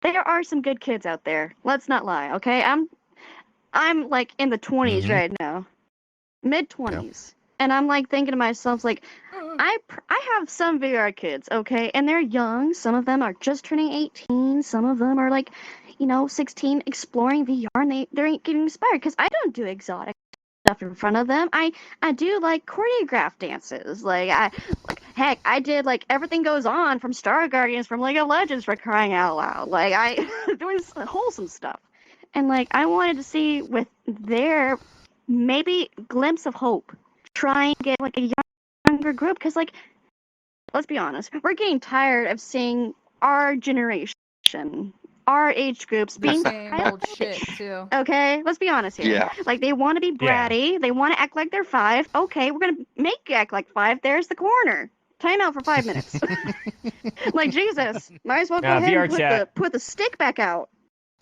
there are some good kids out there. Let's not lie, okay? I'm like, in the 20s Mhm. right now. Mid-20s. And I'm, like, thinking to myself, like, I have some VR kids, okay, and they're young. Some of them are just turning 18. Some of them are like, 16, exploring VR, and they're getting inspired. Because I don't do exotic stuff in front of them. I do like choreographed dances. Heck, I did like Everything Goes On from Star Guardians from League of Legends, for crying out loud. Like, I doing wholesome stuff, and like I wanted to see with their maybe glimpse of hope, try and get like a younger group, because like, let's be honest, we're getting tired of seeing our generation, our age groups The being same old shit childish. too. Okay, let's be honest here. Yeah. Like, they want to be bratty, they want to act like they're 5. Okay, we're gonna make you act like 5. There's the corner. time out for 5 minutes. Like, Jesus, might as well go Now, ahead and VRChat put the stick back out.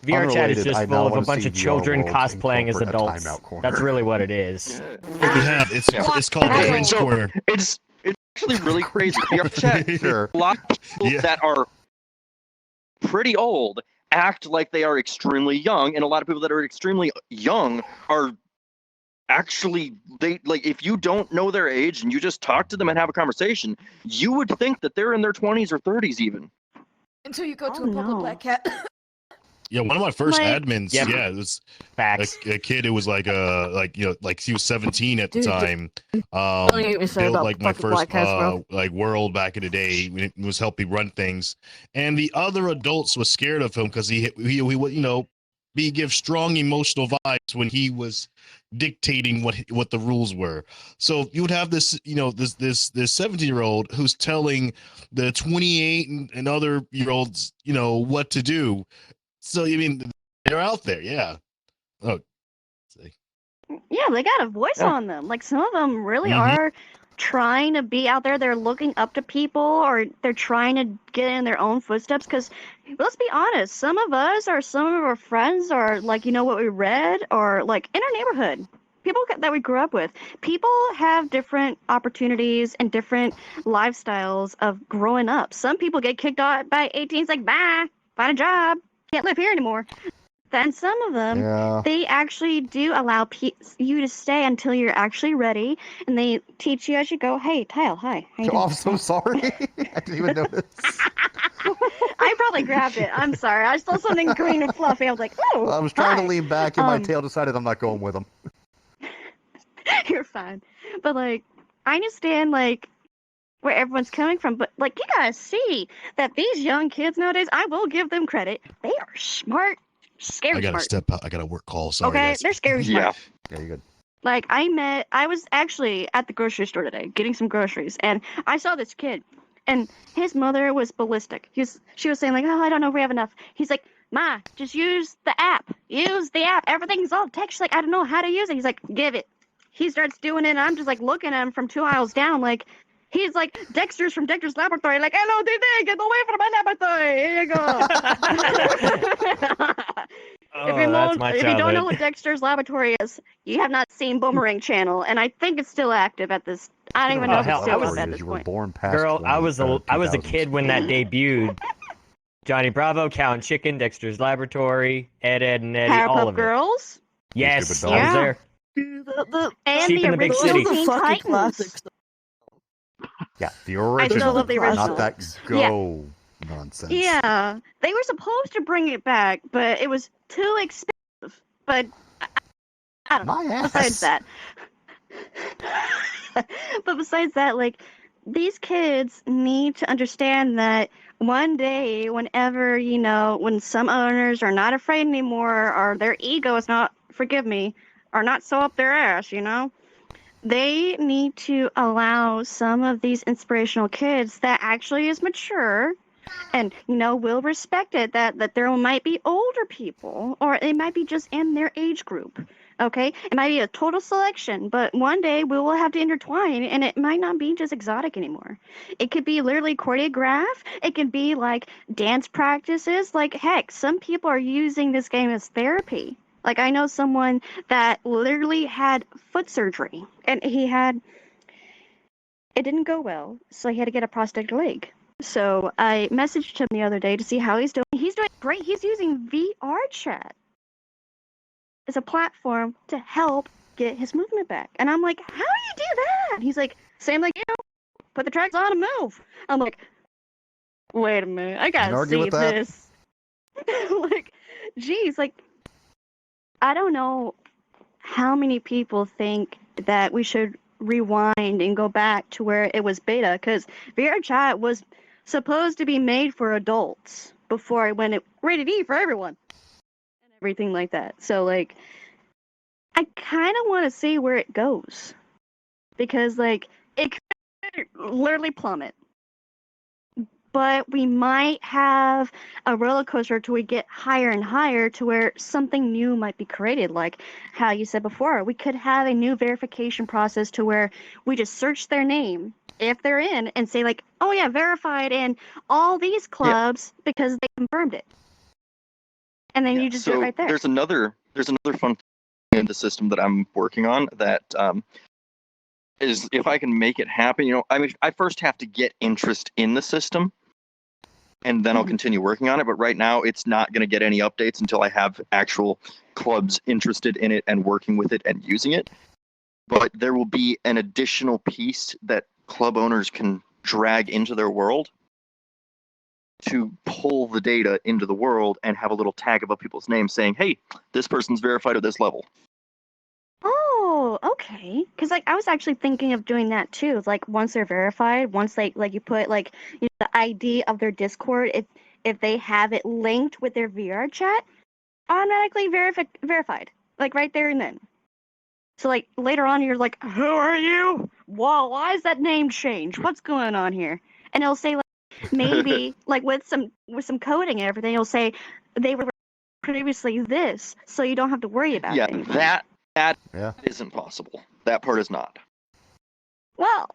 VRChat is Unrelated, I just now full of a wanna bunch see of VR children World cosplaying as incorporate a adults. timeout corner. That's really what it is. We have it's called the Okay, Cringe so- Corner. It's actually really crazy. VRChat, Sure. a lot of people Yeah. that are pretty old act like they are extremely young, and a lot of people that are extremely young are actually they like if you don't know their age and you just talk to them and have a conversation, you would think that they're in their 20s or 30s even. Until you go to Oh, a public no. black cat. Yeah, one of my first Like- admins. Yep. Yeah, it was Facts. a kid who was like he was 17 at the Dude, time. Don't get me started Built about like my fucking first black cats, bro. like world back in the day. It was helping run things, and the other adults was scared of him because he would he give strong emotional vibes when he was dictating what the rules were. So you would have this this 17-year-old who's telling the 28 and other year olds what to do. So you mean they're out there, yeah. Oh, see. Yeah, they got a voice Yeah. on them. Like, some of them really Mhm. are trying to be out there. They're looking up to people, or they're trying to get in their own footsteps. Because, let's be honest, some of us or some of our friends are like, what we read, or like in our neighborhood, people that we grew up with. People have different opportunities and different lifestyles of growing up. Some people get kicked out by 18. It's like, bye, find a job, can't live here anymore. Then some of them, Yeah. they actually do allow you to stay until you're actually ready, and they teach you as you go. Hey, Tile, hi. How you Oh, doing? I'm so sorry. I didn't even notice. I probably grabbed it. I'm sorry. I saw something green and fluffy. I was like, oh, I was trying hi. to lean back, and my Um, tail decided I'm not going with him. You're fine. But, like, I understand, like, where everyone's coming from. But, like, you guys see that these young kids nowadays, I will give them credit. They are smart, I scary gotta smart. step out. I got a work call. Sorry, Okay? guys. They're scary smart. Yeah. Yeah, you're good. Like, I was actually at the grocery store today getting some groceries, and I saw this kid, and his mother was ballistic. She was saying, like, oh, I don't know if we have enough. He's like, Ma, just use the app. Use the app. Everything's all text. She's like, I don't know how to use it. He's like, give it. He starts doing it, and I'm just, like, looking at him from 2 aisles down, like, he's like Dexter's from Dexter's Laboratory, like, hello, DD, get away from my laboratory. Here you go. Oh, that's my If you don't know childhood. what Dexter's Laboratory is, you have not seen Boomerang Channel, and I think it's still active at this. I don't even know Oh, if hell, it's still I was- up at You this were point. born past Girl, I was a 2000s. kid when that debuted. Johnny Bravo, Cow and Chicken, Dexter's Laboratory, Ed, and Eddie, all Powerpuff of it. Girls Yes, Stupid I was dog. there. Dude, and Sheep the in the Big original City. those are Teen fucking Titans. classics. Yeah, the I original. still love the original. Not that go nonsense. Yeah, they were supposed to bring it back, but it was too expensive. But I don't know. My ass. Besides that, but besides that, like, these kids need to understand that one day, whenever, when some owners are not afraid anymore, or their ego is not, forgive me, are not so up their ass, they need to allow some of these inspirational kids that actually is mature and, will respect it, that there might be older people, or it might be just in their age group. Okay, it might be a total selection, but one day we will have to intertwine, and it might not be just exotic anymore. It could be literally choreographed. It could be like dance practices. Like, heck, some people are using this game as therapy. Like, I know someone that literally had foot surgery, and it didn't go well, so he had to get a prosthetic leg. So I messaged him the other day to see how he's doing. He's doing great. He's using VRChat as a platform to help get his movement back. And I'm like, how do you do that? And he's like, same like you. Put the tracks on and move. I'm like, wait a minute. I gotta argue see with that? this. Like, geez, like, I don't know how many people think that we should rewind and go back to where it was beta, because VRChat was supposed to be made for adults before it went rated E for everyone and everything like that. So, like, I kind of want to see where it goes, because, like, it could literally plummet. But we might have a roller coaster till we get higher and higher to where something new might be created. Like how you said before, we could have a new verification process to where we just search their name if they're in and say like, oh yeah, verified in all these clubs because they confirmed it. And then you just do it right there. There's another fun thing in the system that I'm working on that is if I can make it happen, I mean, I first have to get interest in the system and then I'll continue working on it. But right now it's not going to get any updates until I have actual clubs interested in it and working with it and using it. But there will be an additional piece that club owners can drag into their world to pull the data into the world and have a little tag above people's names saying, hey, this person's verified at this level. Oh, okay. Because I was actually thinking of doing that too. Like once they're verified, once you put the ID of their Discord, if they have it linked with their VR chat, automatically verified, like right there and then. So later on, you're like, who are you? Whoa, why is that name changed? What's going on here? And it'll say maybe with some coding and everything, it'll say they were previously this, so you don't have to worry about it anymore. That isn't possible. That part is not. Well,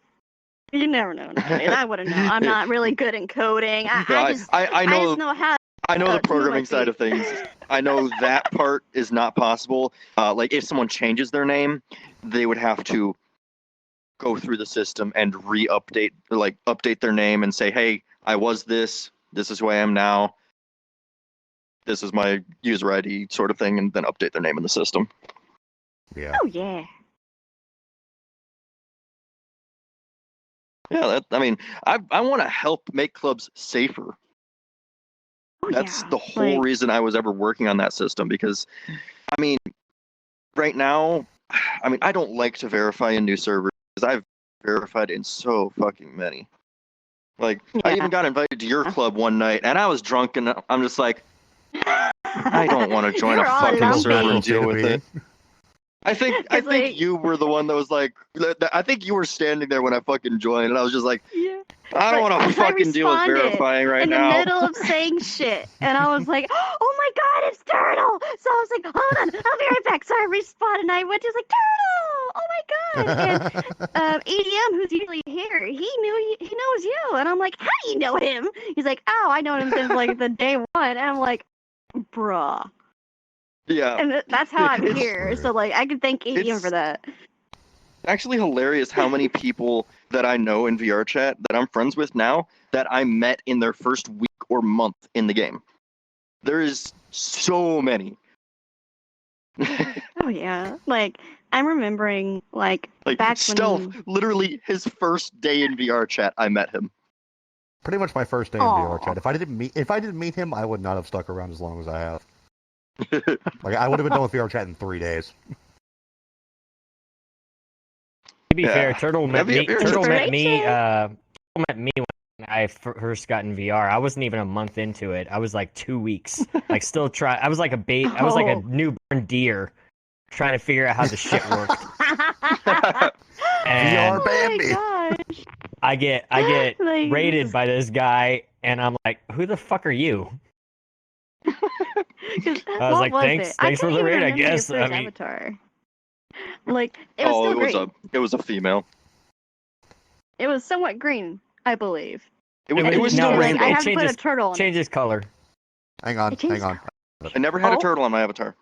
you never know. And I wouldn't know. I'm not really good in coding. I just know how. I know the programming side of things. I know that part is not possible. If someone changes their name, they would have to go through the system and update their name and say, hey, I was this. This is who I am now. This is my user ID sort of thing, and then update their name in the system. Yeah. Oh, yeah. Yeah, I want to help make clubs safer. That's the whole reason I was ever working on that system, because, right now, I don't like to verify in new servers because I've verified in so fucking many. I even got invited to your club one night, and I was drunk, and I'm just like, I don't want to join a fucking server and deal with it. I think you were the one that was like, I think you were standing there when I fucking joined, and I was just like, I don't want to fucking deal with verifying right now. In the middle of saying shit, and I was like, oh my god, it's Turtle! So I was like, hold on, I'll be right back. So I respawned, and I went to like, Turtle! Oh my god! And EDM, who's usually here, he knows you, and I'm like, how do you know him? He's like, oh, I know him since the day one, and I'm like, bruh. Yeah. And that's how I'm here. So I can thank EDM for that. Actually hilarious how many people that I know in VRChat that I'm friends with now that I met in their first week or month in the game. There is so many. Oh yeah. I'm remembering back Stealth, when literally his first day in VRChat, I met him. Pretty much my first day in VRChat. If I didn't meet him, I would not have stuck around as long as I have. I would have been done with VRChat in 3 days. To be fair, Turtle met me when I first got in VR. I wasn't even a month into it. I was 2 weeks. Still trying. I was like a I was like a newborn deer trying to figure out how the shit worked. And VR Bambi. Oh my gosh. I get raided by this guy, and I'm like, who the fuck are you? I was like, thanks for the raid, I guess. Avatar. It was green. It was a female. It was somewhat green, I believe. It was still rainbow. I haven't put a turtle on it. Changes color. Hang on. I never had a turtle on my avatar.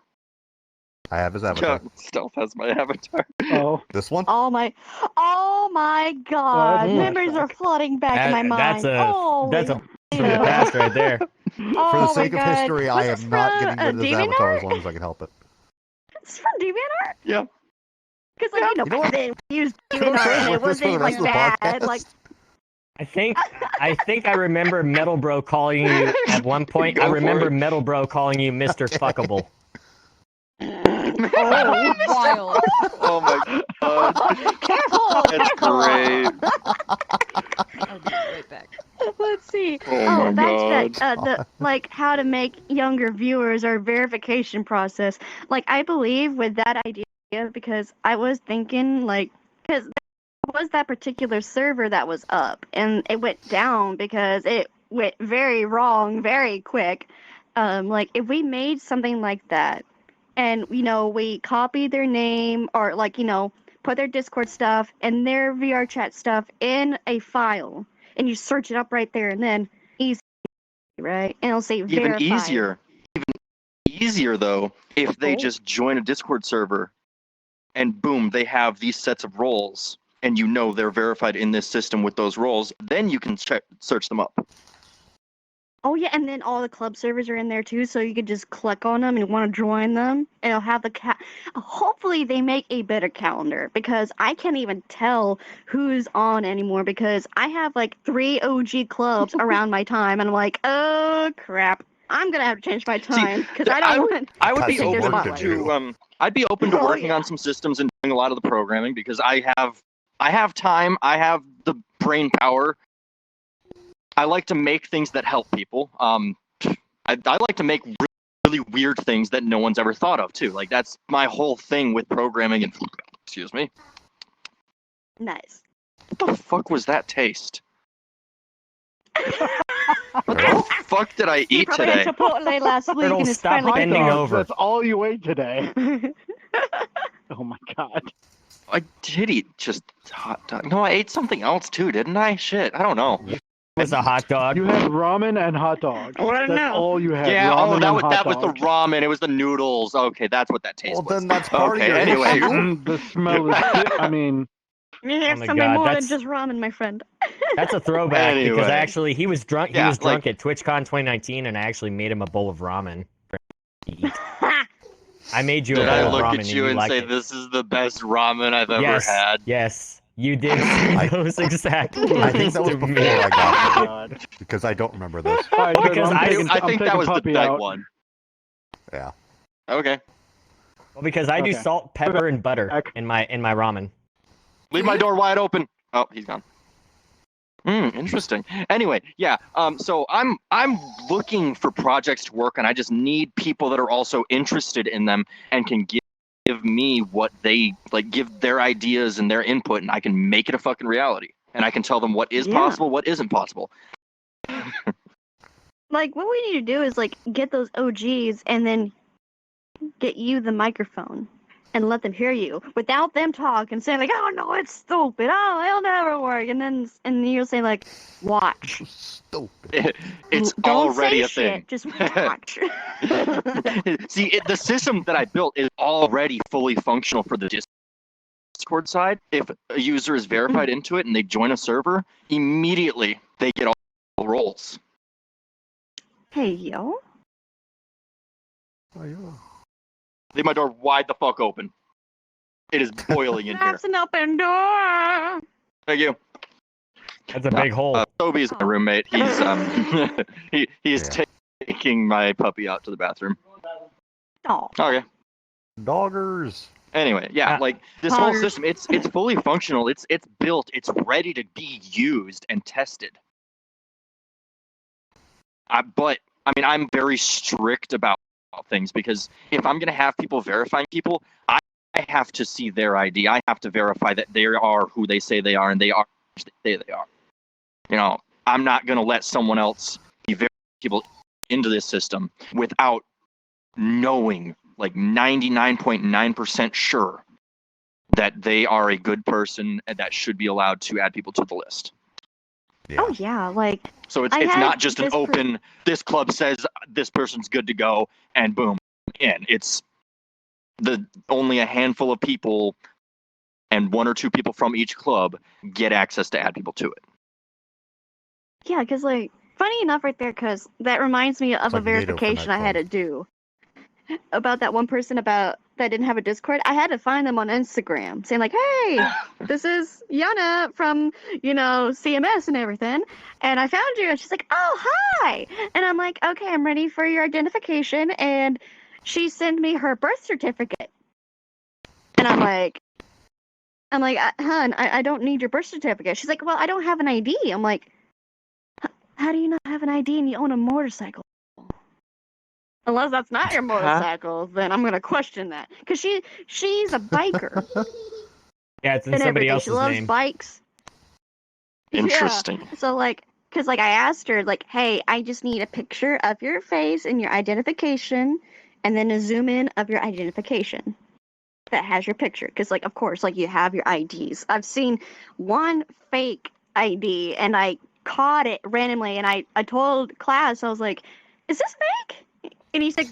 I have his avatar. Stealth has my avatar. Oh. This one? Oh my god. Memories are flooding back in my mind. That's a past right there. For the sake of history, I am not getting rid of this avatar as long as I can help it. It's from DeviantArt? Yeah. Because back then we used DeviantArt and it wasn't bad. I think I remember Metal Bro calling you at one point. I remember Metal Bro calling you Mr. Fuckable. Oh, wild. Oh my god. Careful! That's great. I'll be right back. Let's see. Oh my God. How to make younger viewers or verification process. I believe with that idea, because I was thinking, because there was that particular server that was up, and it went down because it went very wrong very quick. If we made something like that, and we copied their name or put their Discord stuff and their VRChat stuff in a file, and you search it up right there, and then easy, right? And it'll say Even verified. easier though, if they just join a Discord server, and boom, they have these sets of roles, and you know they're verified in this system with those roles. Then you can search them up. Oh yeah, and then all the club servers are in there too, so you could just click on them and want to join them, and it'll have the hopefully they make a better calendar, because I can't even tell who's on anymore, because I have like 3 OG clubs around my time, and I'm like, oh crap, I'm gonna have to change my time because I don't want. I would be take their open spotlight. to I'd be open to working on some systems and doing a lot of the programming, because I have time, I have the brain power. I like to make things that help people. I like to make really weird things that no one's ever thought of too. Like that's my whole thing with programming and excuse me. Nice. What the fuck was that taste? What the fuck did I eat Probably today? had Chipotle last week, Turtle, and it's stop finally bending gone. over. That's all you ate today. Oh my god. I did eat just hot dog. No, I ate something else too, didn't I? Shit, I don't know. It was a hot dog. You had ramen and hot dogs. Well, I don't That's know. all you had. Yeah, ramen that and was hot the dogs. ramen. It was the noodles. Okay, that's what that taste Well, was. then that's part Okay, of your anyway. issue. The smell is. I mean, You have Oh my something God, more than that's- just ramen, my friend. That's a throwback because Anyway. actually he was drunk. He Yeah, was drunk at TwitchCon 2019, and I actually made him a bowl of ramen. For him to eat. I made you a Did bowl I of look ramen, at you and liked say it. this is the best ramen I've ever Yes, had? yes, you did say those exact words I think that was to before me. I got there, God. because I don't remember this. All right, Well, good. because I'm I- taking, I I'm think that taking was the puppy night out. one. Yeah. Okay. Well, because I do Okay. salt, pepper, and butter Back. in my ramen. Leave my door wide open. Oh, he's gone. Interesting. Anyway, yeah. So I'm looking for projects to work on. I just need people that are also interested in them and can give me what they like, give their ideas and their input, and I can make it a fucking reality. And I can tell them what is Yeah. possible, what isn't possible. Like, what we need to do is like get those OGs and then get you the microphone and let them hear you without them talk and saying like, "Oh no, it's stupid. Oh, it'll never work." And then you'll say like, "Watch." Stupid. It's Don't already say a thing. shit, just watch. See, the system that I built is already fully functional for the Discord side. If a user is verified into it and they join a server, immediately they get all roles. Hey yo. Oh, yeah. Leave my door wide the fuck open. It is boiling in here. That's an open door. Thank you. That's a big hole. Sobe's my roommate. He's he's Yeah. taking my puppy out to the bathroom. Oh. Okay. Doggers. Anyway, yeah, Ah. like this whole Poggers. system, it's fully functional. It's built. It's ready to be used and tested. But I mean, I'm very strict about things, because if I'm gonna have people verifying people, I have to see their ID. I have to verify that they are who they say they are, and they are who they say they are. You know, I'm not gonna let someone else be verifying people into this system without knowing, like 99.9% sure that they are a good person and that should be allowed to add people to the list. Yeah. Oh yeah, like So it's I it's had not just an this open, this club says this person's good to go and boom, in. It's only a handful of people and 1 or 2 people from each club get access to add people to it. yeah, because like funny enough, right there, because that reminds me of It's a like NATO for verification I had to nightclubs. do about that one person that didn't have a Discord. I had to find them on Instagram, saying like, "Hey, this is Yana from CMS and everything, and I found you." And she's like, "Oh, hi!" And I'm like, "Okay, I'm ready for your identification." And she sent me her birth certificate, and I'm like, "Hun, I don't need your birth certificate." She's like, "Well, I don't have an ID." I'm like, "How do you not have an ID and you own a motorcycle?" Unless that's not your motorcycle, then I'm gonna question that. Cause she's a biker Yeah, it's in and somebody everything. She else's loves name. bikes. Interesting. Yeah. So like, cause like I asked her like, "Hey, I just need a picture of your face and your identification, and then a zoom in of your identification." that has your picture, because like of course like you have your IDs. I've seen one fake ID and I caught it randomly and I told class, I was like, is this fake? And he's like,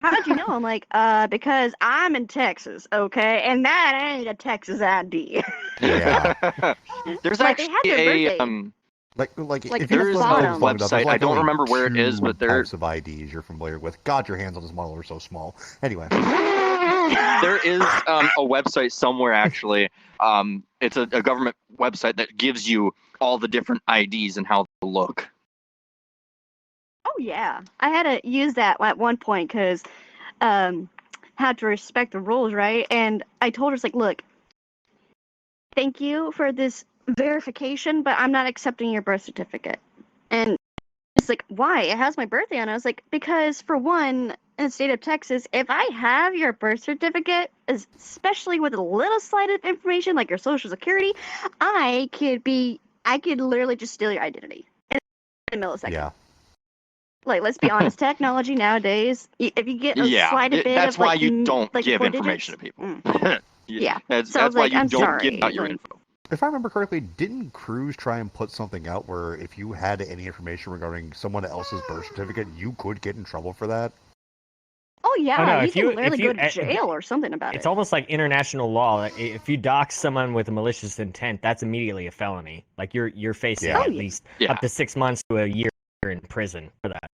how'd you know? I'm like, because I'm in Texas, okay, and that ain't a Texas ID. Yeah. There's Like, they had actually their a birthday. Like Like, if in you the look a long bottom. enough, there's website, I don't only remember where it is, two but there- types of IDs you're familiar with. God, your hands on this model are so small. Anyway. there is a website somewhere actually. It's a government website that gives you all the different IDs and how they look. Oh yeah, I had to use that at one point because had to respect the rules, right? And I told her, it's like, look, thank you for this verification, but I'm not accepting your birth certificate. And it's like, why? It has my birthday on it. I was like, because for one, in the state of Texas, if I have your birth certificate, especially with a little slight of information like your social security, I could literally just steal your identity in a millisecond. Yeah. Like, let's be honest, technology nowadays, if you get a slight bit that's of why like, you don't like give 4 information digits, to people. Yeah. That's, So I was why like, you I'm don't sorry, give out your like- info. If I remember correctly, didn't Cruz try and put something out where if you had any information regarding someone else's birth certificate, you could get in trouble for that? Oh yeah, no, you if can you- literally if you- go to jail or something about It's it. almost like international law. If you dox someone with a malicious intent, that's immediately a felony. Like you're facing Yeah. at Oh, yeah. least Yeah. up to 6 months to a year in prison for that.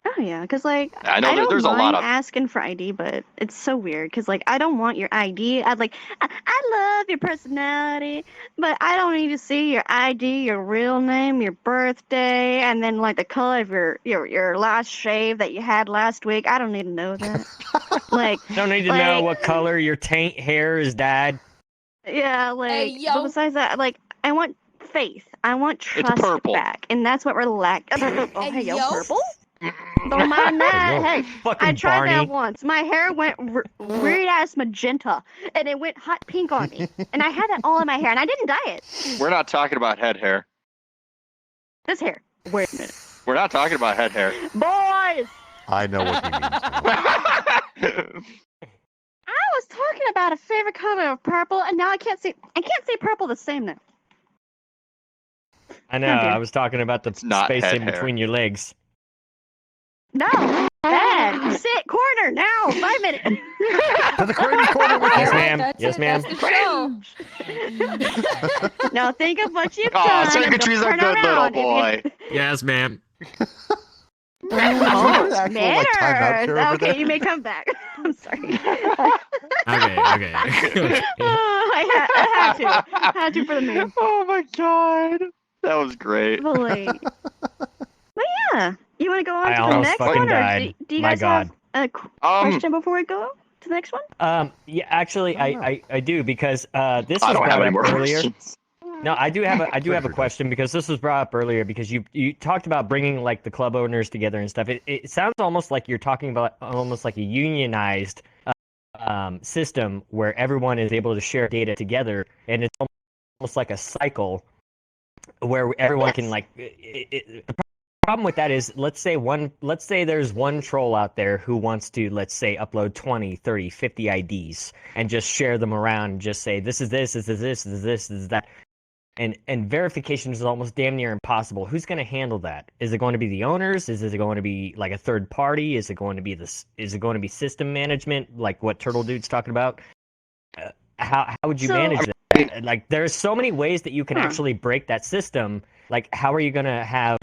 Oh yeah, because like I know I don't there's a mind lot of asking for ID, but it's so weird because like I don't want your ID. I love your personality, but I don't need to see your ID, your real name, your birthday, and then like the color of your last shave that you had last week. I don't need to know that. Like Don't need to know what color your taint hair is dyed. yeah, like Hey, yo. but besides that, like I want faith. I want trust purple. back, and that's what we're lacking. Oh, Hey, hey, yo, yo. purple. Don't mind that. Hey, yo. Hey, Fucking I tried Barney. that once. My hair went weird ass magenta, and it went hot pink on me. And I had that all in my hair, and I didn't dye it. We're not talking about head hair. This hair. Wait a minute, We're not talking about head hair. boys. I know what he means. Now. I was talking about a favorite color of purple, and now I can't say purple the same now. I know. Oh, dear. I was talking about the not space head in hair. between your legs. No, bad. Sit corner now. 5 minutes. To the crazy corner with Yes, you. ma'am. That's Yes, it, ma'am. That's the show. Now think of what you've Oh, done. and circuitry's a turn good little around if you- boy. Yes, ma'am. Oh, Actual, like, timeout manners. chair over Okay, there. you may come back. I'm sorry. Okay. Oh, I had to for the meme. Oh my god, that was great. But like, but yeah, you want to go on I to the almost next fucking one, or died. do you My guys God. have a question before we go to the next one? Yeah, actually, I do because this I was don't have brought any up more earlier. questions. No, I do have a question because this was brought up earlier because you talked about bringing like the club owners together and stuff. It sounds almost like you're talking about almost like a unionized system where everyone is able to share data together, and it's almost like a cycle where everyone can like. The problem with that is let's say there's one troll out there who wants to, let's say, upload 20, 30, 50 IDs and just share them around and just say this is this is that. And verification is almost damn near impossible. Who's going to handle that? Is it going to be the owners? Is it going to be like a third party? Is it going to be system management, like what Turtle Dude's talking about? How would you manage that? Like, there's so many ways that you can actually break that system. Like, how are you going to have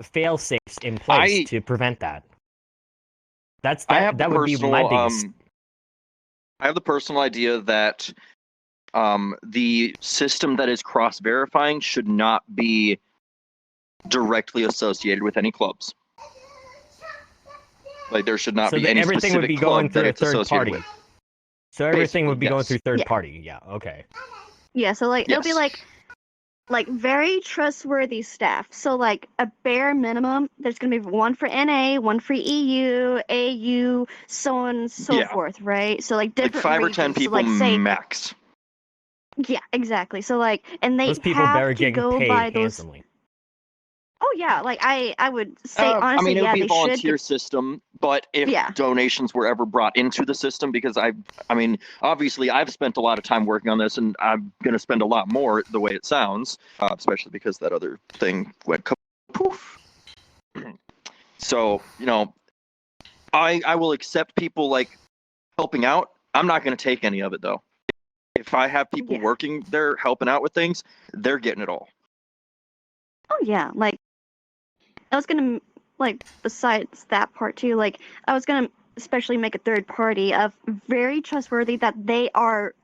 fail safes in place to prevent that? That would be my biggest. I have the personal idea that the system that is cross-verifying should not be directly associated with any clubs. Like, there should not be any everything specific would be club going that through a it's third associated party. with. So everything would be going Basically, through third Yeah. party. Yeah. Okay. Yeah, so like it'll be Yes. like very trustworthy staff. So like a bare minimum, there's gonna be one for NA, one for EU, AU, so on and so Yeah. forth, right? So like Like different 5 or 10 regions. So, people like, say, max. yeah, exactly. So like, and they Those people have better to getting go paid by those. handsomely. Oh yeah, like I would say I honestly, mean, it would yeah, be a they volunteer should. system, but if Yeah. donations were ever brought into the system, because I mean, obviously, I've spent a lot of time working on this, and I'm going to spend a lot more the way it sounds, especially because that other thing went poof. So, you know, I will accept people like helping out. I'm not going to take any of it though. If I have people working there helping out with things, they're getting it all. Oh yeah, like I was gonna like besides that part too, like I was gonna especially make a third party of very trustworthy that they are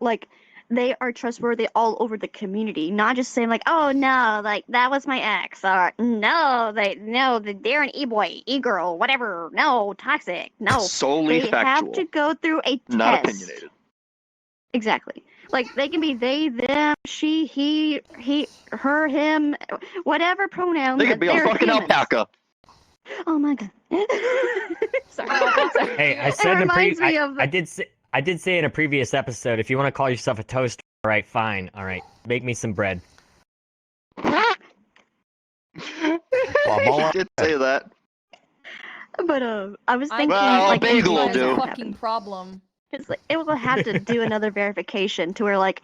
trustworthy all over the community, not just saying like, oh no, like that was my ex, or no, they're an e-boy, e-girl, whatever, no, toxic, no. Solely they factual. have to go through a not test. Opinionated. Exactly. Like they can be they, them, she, he, her, him, whatever pronoun. They could be a they're fucking humans. alpaca. Oh my god. Sorry. Sorry. Hey, I It said in a reminds me of the... I did say in a previous episode, if you want to call yourself a toaster, all right, fine, all right, make me some bread. Well, You did say that. But I was thinking Well, like bagel will in do. Fucking problem. Because like, it will have to do another verification to where like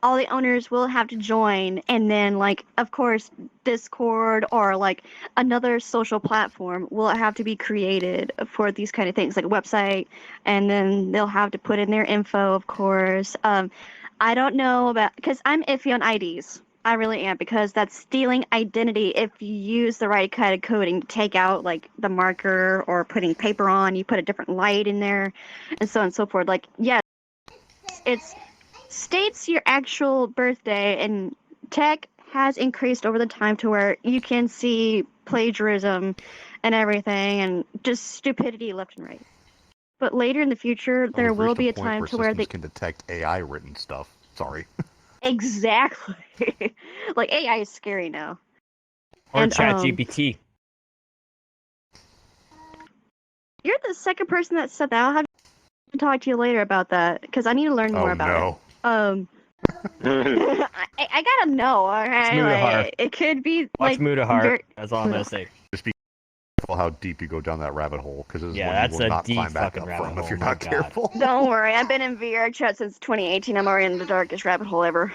all the owners will have to join, and then like of course Discord or like another social platform will have to be created for these kind of things, like a website, and then they'll have to put in their info, of course. I don't know about, because I'm iffy on IDs. I really am, because that's stealing identity if you use the right kind of coding to take out like the marker, or putting paper on, you put a different light in there, and so on and so forth. Like, yes, it's states your actual birthday, and tech has increased over the time to where you can see plagiarism and everything, and just stupidity left and right. But later in the future, there we've will reached be a point time where to where systems they can detect AI written stuff. Sorry. exactly like AI is scary now. Or And, ChatGPT. You're the second person that said that. I'll have to talk to you later about that, because I need to learn more about it. I gotta know, alright? Mutahar. Like, it could be Watch like Mutahar. That's all I'm gonna say. Just be careful how deep you go down that rabbit hole, because this is one that's you will a not deep climb back fucking up rabbit from if hole, you're my not God. careful. Don't worry, I've been in VRChat since 2018. I'm already in the darkest rabbit hole ever.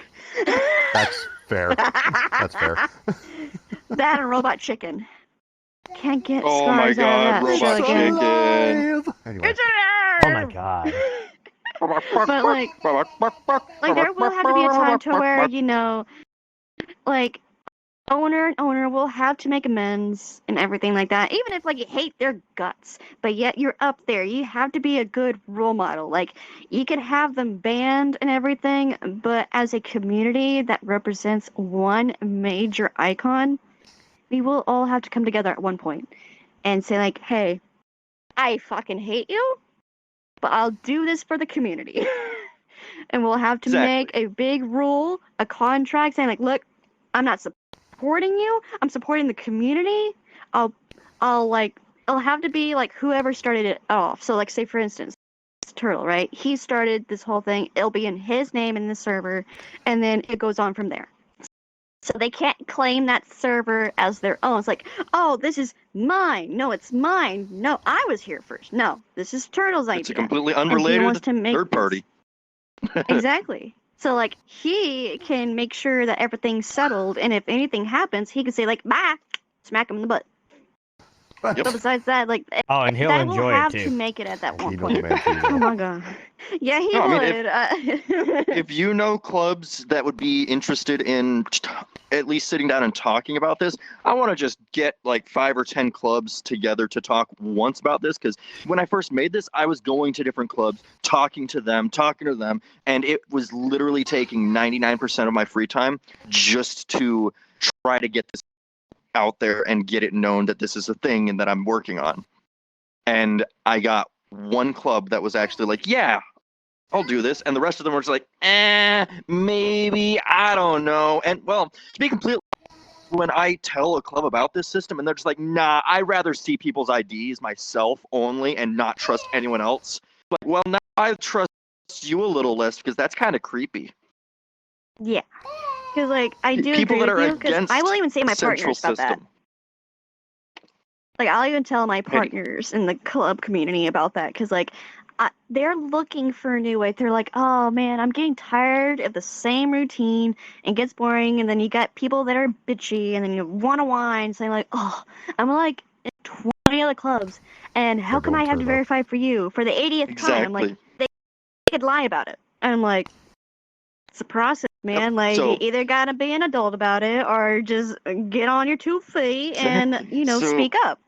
That's fair. That's fair. That and Robot Chicken. Can't get Oh my scars out god, of that show Robot again. Chicken. Anyway, It's alive! Oh my God. But like there will have to be a time to where, you know, like owner will have to make amends and everything like that, even if like you hate their guts, but yet you're up there, you have to be a good role model. Like, you could have them banned and everything, but as a community that represents one major icon, we will all have to come together at one point and say like, hey, I fucking hate you, but I'll do this for the community. And we'll have to make a big rule, a contract saying like, look, I'm not supporting you, I'm supporting the community. I'll like, it'll have to be like whoever started it off. So like, say for instance, Turtle, right? He started this whole thing. It'll be in his name in the server, and then it goes on from there. So they can't claim that server as their own. It's like, oh, this is mine. No, it's mine. No, I was here first. No, this is Turtle's idea. It's a completely And he unrelated wants to make third party. Exactly. So like, he can make sure that everything's settled, and if anything happens, he can say like, bye, smack him in the butt. Yep. So besides that, like, Oh, and he'll that enjoy will it have too. to make it at that one he knows a point. man too Oh well. my god. Yeah, he No, I would. If you know clubs that would be interested in at least sitting down and talking about this, I want to just get like 5 or 10 clubs together to talk once about this, because when I first made this, I was going to different clubs, talking to them, and it was literally taking 99% of my free time just to try to get this out there and get it known that this is a thing and that I'm working on. And I got one club that was actually like, yeah, I'll do this. And the rest of them were just like, maybe, I don't know. And well, to be completely, when I tell a club about this system and they're just like, nah, I'd rather see people's IDs myself only and not trust anyone else. Like, well, now I trust you a little less, because that's kind of creepy. Yeah. Because like, I do People agree that with are you, because against I will even say my central partners about that. system. Like, I'll even tell my partners in the club community about that, because, like, they're looking for a new way. They're like, oh, man, I'm getting tired of the same routine. It gets boring, and then you got people that are bitchy, and then you want to whine, saying, like, oh, I'm, like, in 20 other clubs, and how come I have to verify for you for the 80th time? I'm like, they could lie about it. And I'm like, it's a process, man. Yep. Like, So, you either gotta be an adult about it, or just get on your 2 feet and, speak up.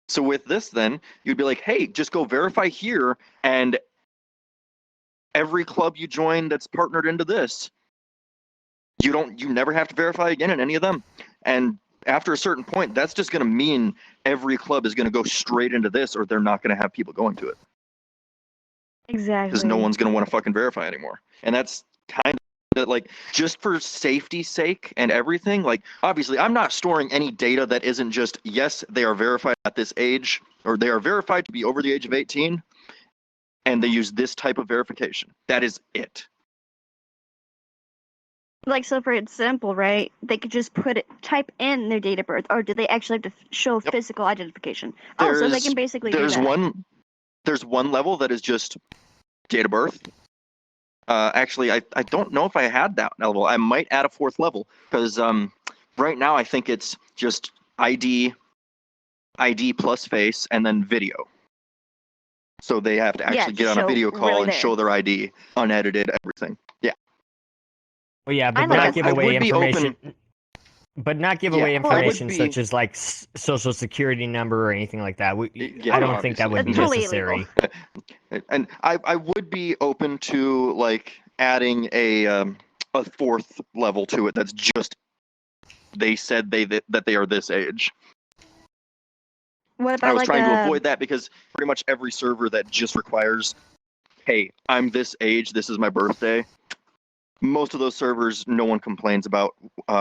So with this, then you'd be like, hey, just go verify here, and every club you join that's partnered into this, you never have to verify again in any of them. And after a certain point, that's just going to mean every club is going to go straight into this, or they're not going to have people going to it. Exactly. Because no one's going to want to fucking verify anymore. And that's kind of like, just for safety's sake and everything, like, obviously I'm not storing any data that isn't just, yes, they are verified at this age, or they are verified to be over the age of 18, and they use this type of verification. That is it. Like, so for example, right, they could just type in their date of birth, or do they actually have to show physical identification? So they can basically do that. There's one level that is just date of birth. Actually, I don't know if I had that level. I might add a 4th level, because right now I think it's just ID plus face, and then video. So they have to actually get on a video call and show their ID, unedited, everything. Yeah. Well, yeah, but not give away information. But not give away information such as like social security number or anything like that. I don't think that would be necessary. And I would be open to like adding a 4th level to it. That's just they said that they are this age. What about I was trying to avoid that, because pretty much every server that just requires, hey, I'm this age, this is my birthday. Most of those servers, no one complains about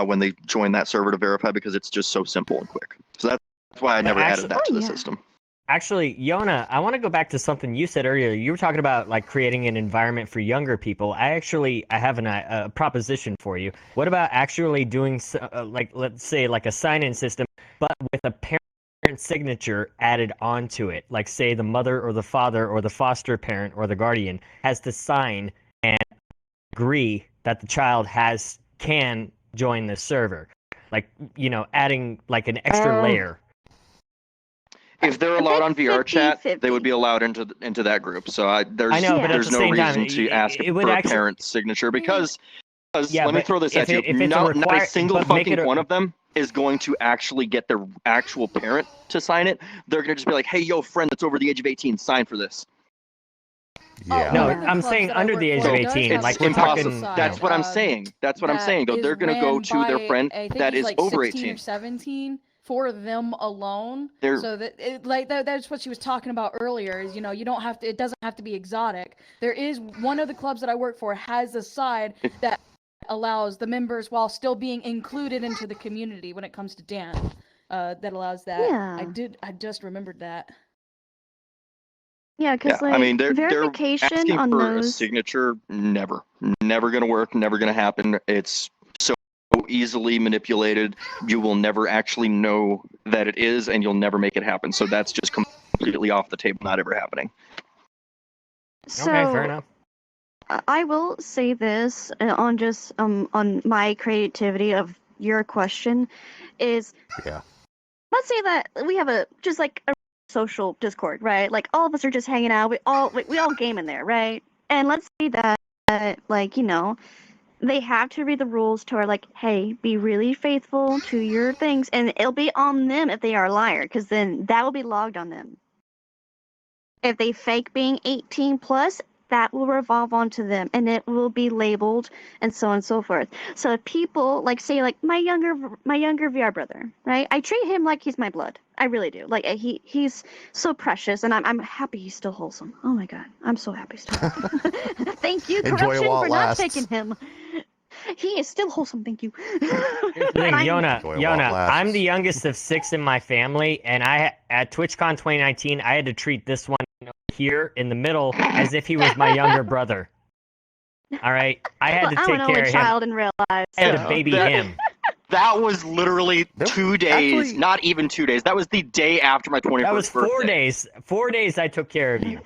when they join that server to verify, because it's just so simple and quick. So that's why I never added that to the system. Actually, Yona, I want to go back to something you said earlier. You were talking about like creating an environment for younger people. I have a proposition for you. What about actually doing like, let's say, like a sign-in system, but with a parent signature added onto it? Like, say the mother or the father or the foster parent or the guardian has to sign and agree that the child can join the server, like, adding like an extra layer. If they're allowed on VRChat, they would be allowed into that group. So there's no reason to ask for a parent's signature, because let me throw this at you. Not a single fucking one of them is going to actually get their actual parent to sign it. They're going to just be like, hey, yo, friend that's over the age of 18, sign for this. Yeah. No, I'm saying under the age of 18. Like, we're talking. That's what I'm saying. That's what I'm saying. They're going to go to their friend that is over 18 or 17 for them alone. So that's what she was talking about earlier. Is you don't have to. It doesn't have to be exotic. There is one of the clubs that I work for has a side that allows the members, while still being included into the community when it comes to dance, that allows that. Yeah. I just remembered that. Yeah, because I mean, they're verification asking on for those... a signature. Never gonna work. Never gonna happen. It's so easily manipulated. You will never actually know that it is, and you'll never make it happen. So that's just completely off the table. Not ever happening. So, okay, fair enough. I will say this on just on my creativity of your question is, let's say that we have a social Discord, right? Like, all of us are just hanging out. We all game in there, right? And let's say that they have to read the rules to our, like, hey, be really faithful to your things, and it'll be on them if they are a liar, because then that will be logged on them. If they fake being 18 plus, that will revolve onto them, and it will be labeled, and so on and so forth. So if people, like, say, like, my younger VR brother, right? I treat him like he's my blood. I really do. Like, he's so precious, and I'm happy he's still wholesome. Oh my god, I'm so happy still wholesome. Thank you, corruption, for not taking him. He is still wholesome, thank you. Here's the thing, Yona, I'm the youngest of 6 in my family, and at TwitchCon 2019, I had to treat this one here in the middle as if he was my younger brother. All right, I had to take care of him. Child in real life, I had to baby him. That was literally 2 days, actually- not even 2 days. That was the day after my 21st That was 4 birthday. days. 4 days I took care of you.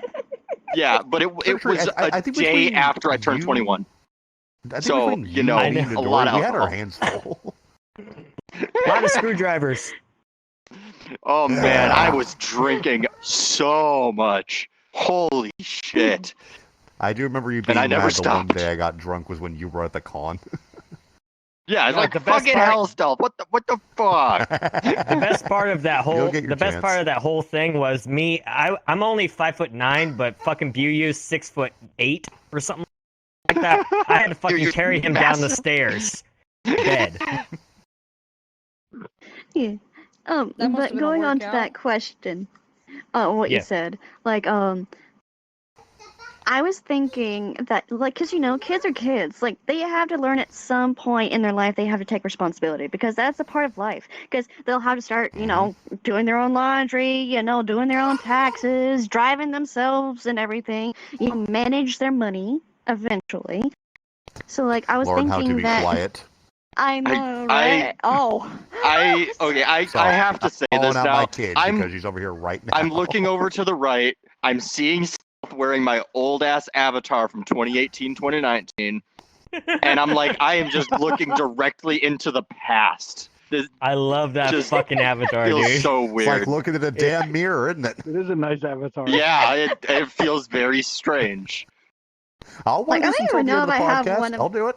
Yeah, but it was I a think day between after I turned you- 21. I think So, between you know, I me know. and a lot Dory, of we had our alcohol. hands full. A lot of screwdrivers. Oh man, I was drinking so much. Holy shit. I do remember you being I never mad the one stopped. day I got drunk was when you were at the con. Yeah, it's No, like the best fucking part- hell stealth. What the fuck? The best part of that You'll whole get your the best chance. part of that whole thing was me. I'm only 5'9", but fucking Buyu's 6'8" or something like that. I had to fucking You're carry him down the massive. stairs. Bed. Yeah. That must But have been a going on to workout. that question, what Yeah. you said, like, I was thinking that, like, because, you know, kids are kids. Like, they have to learn at some point in their life they have to take responsibility because that's a part of life. Because they'll have to start, you know, doing their own laundry, you know, doing their own taxes, driving themselves and everything, you know, manage their money eventually. So, like, I was Learn how to thinking be that. quiet. I know, I- right? Oh. I Sorry, have to say Calling this out now. my kid because she's over here right now. I'm looking over to the right. I'm seeing Stealth wearing my old ass avatar from 2018, 2019. And I'm like, I am just looking directly into the past. This I love that Just fucking avatar, feels dude. so It's weird. like looking at a damn mirror, isn't it? It is a nice avatar. Yeah, it feels very strange. I'll Like, wear I this don't until even the know end of the if I have podcast. one of- I'll do it.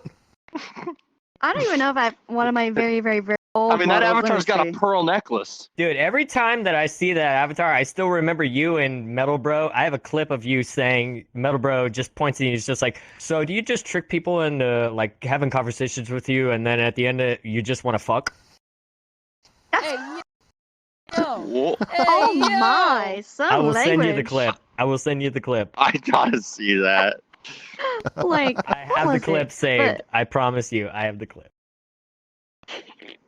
I don't even know if I have one of my very, very, very old I mean, that models. Let me avatar's got see. a pearl necklace. Dude, every time that I see that avatar, I still remember you and Metal Bro. I have a clip of you saying, Metal Bro just points and he's just like, so do you just trick people into like having conversations with you and then at the end of it, you just want to fuck? Hey, yo. Whoa. Hey, Oh yo. my, some I will language. send you the clip. I will send you the clip. I gotta see that. Like, I what have the was clip it? saved. I promise you, I have the clip.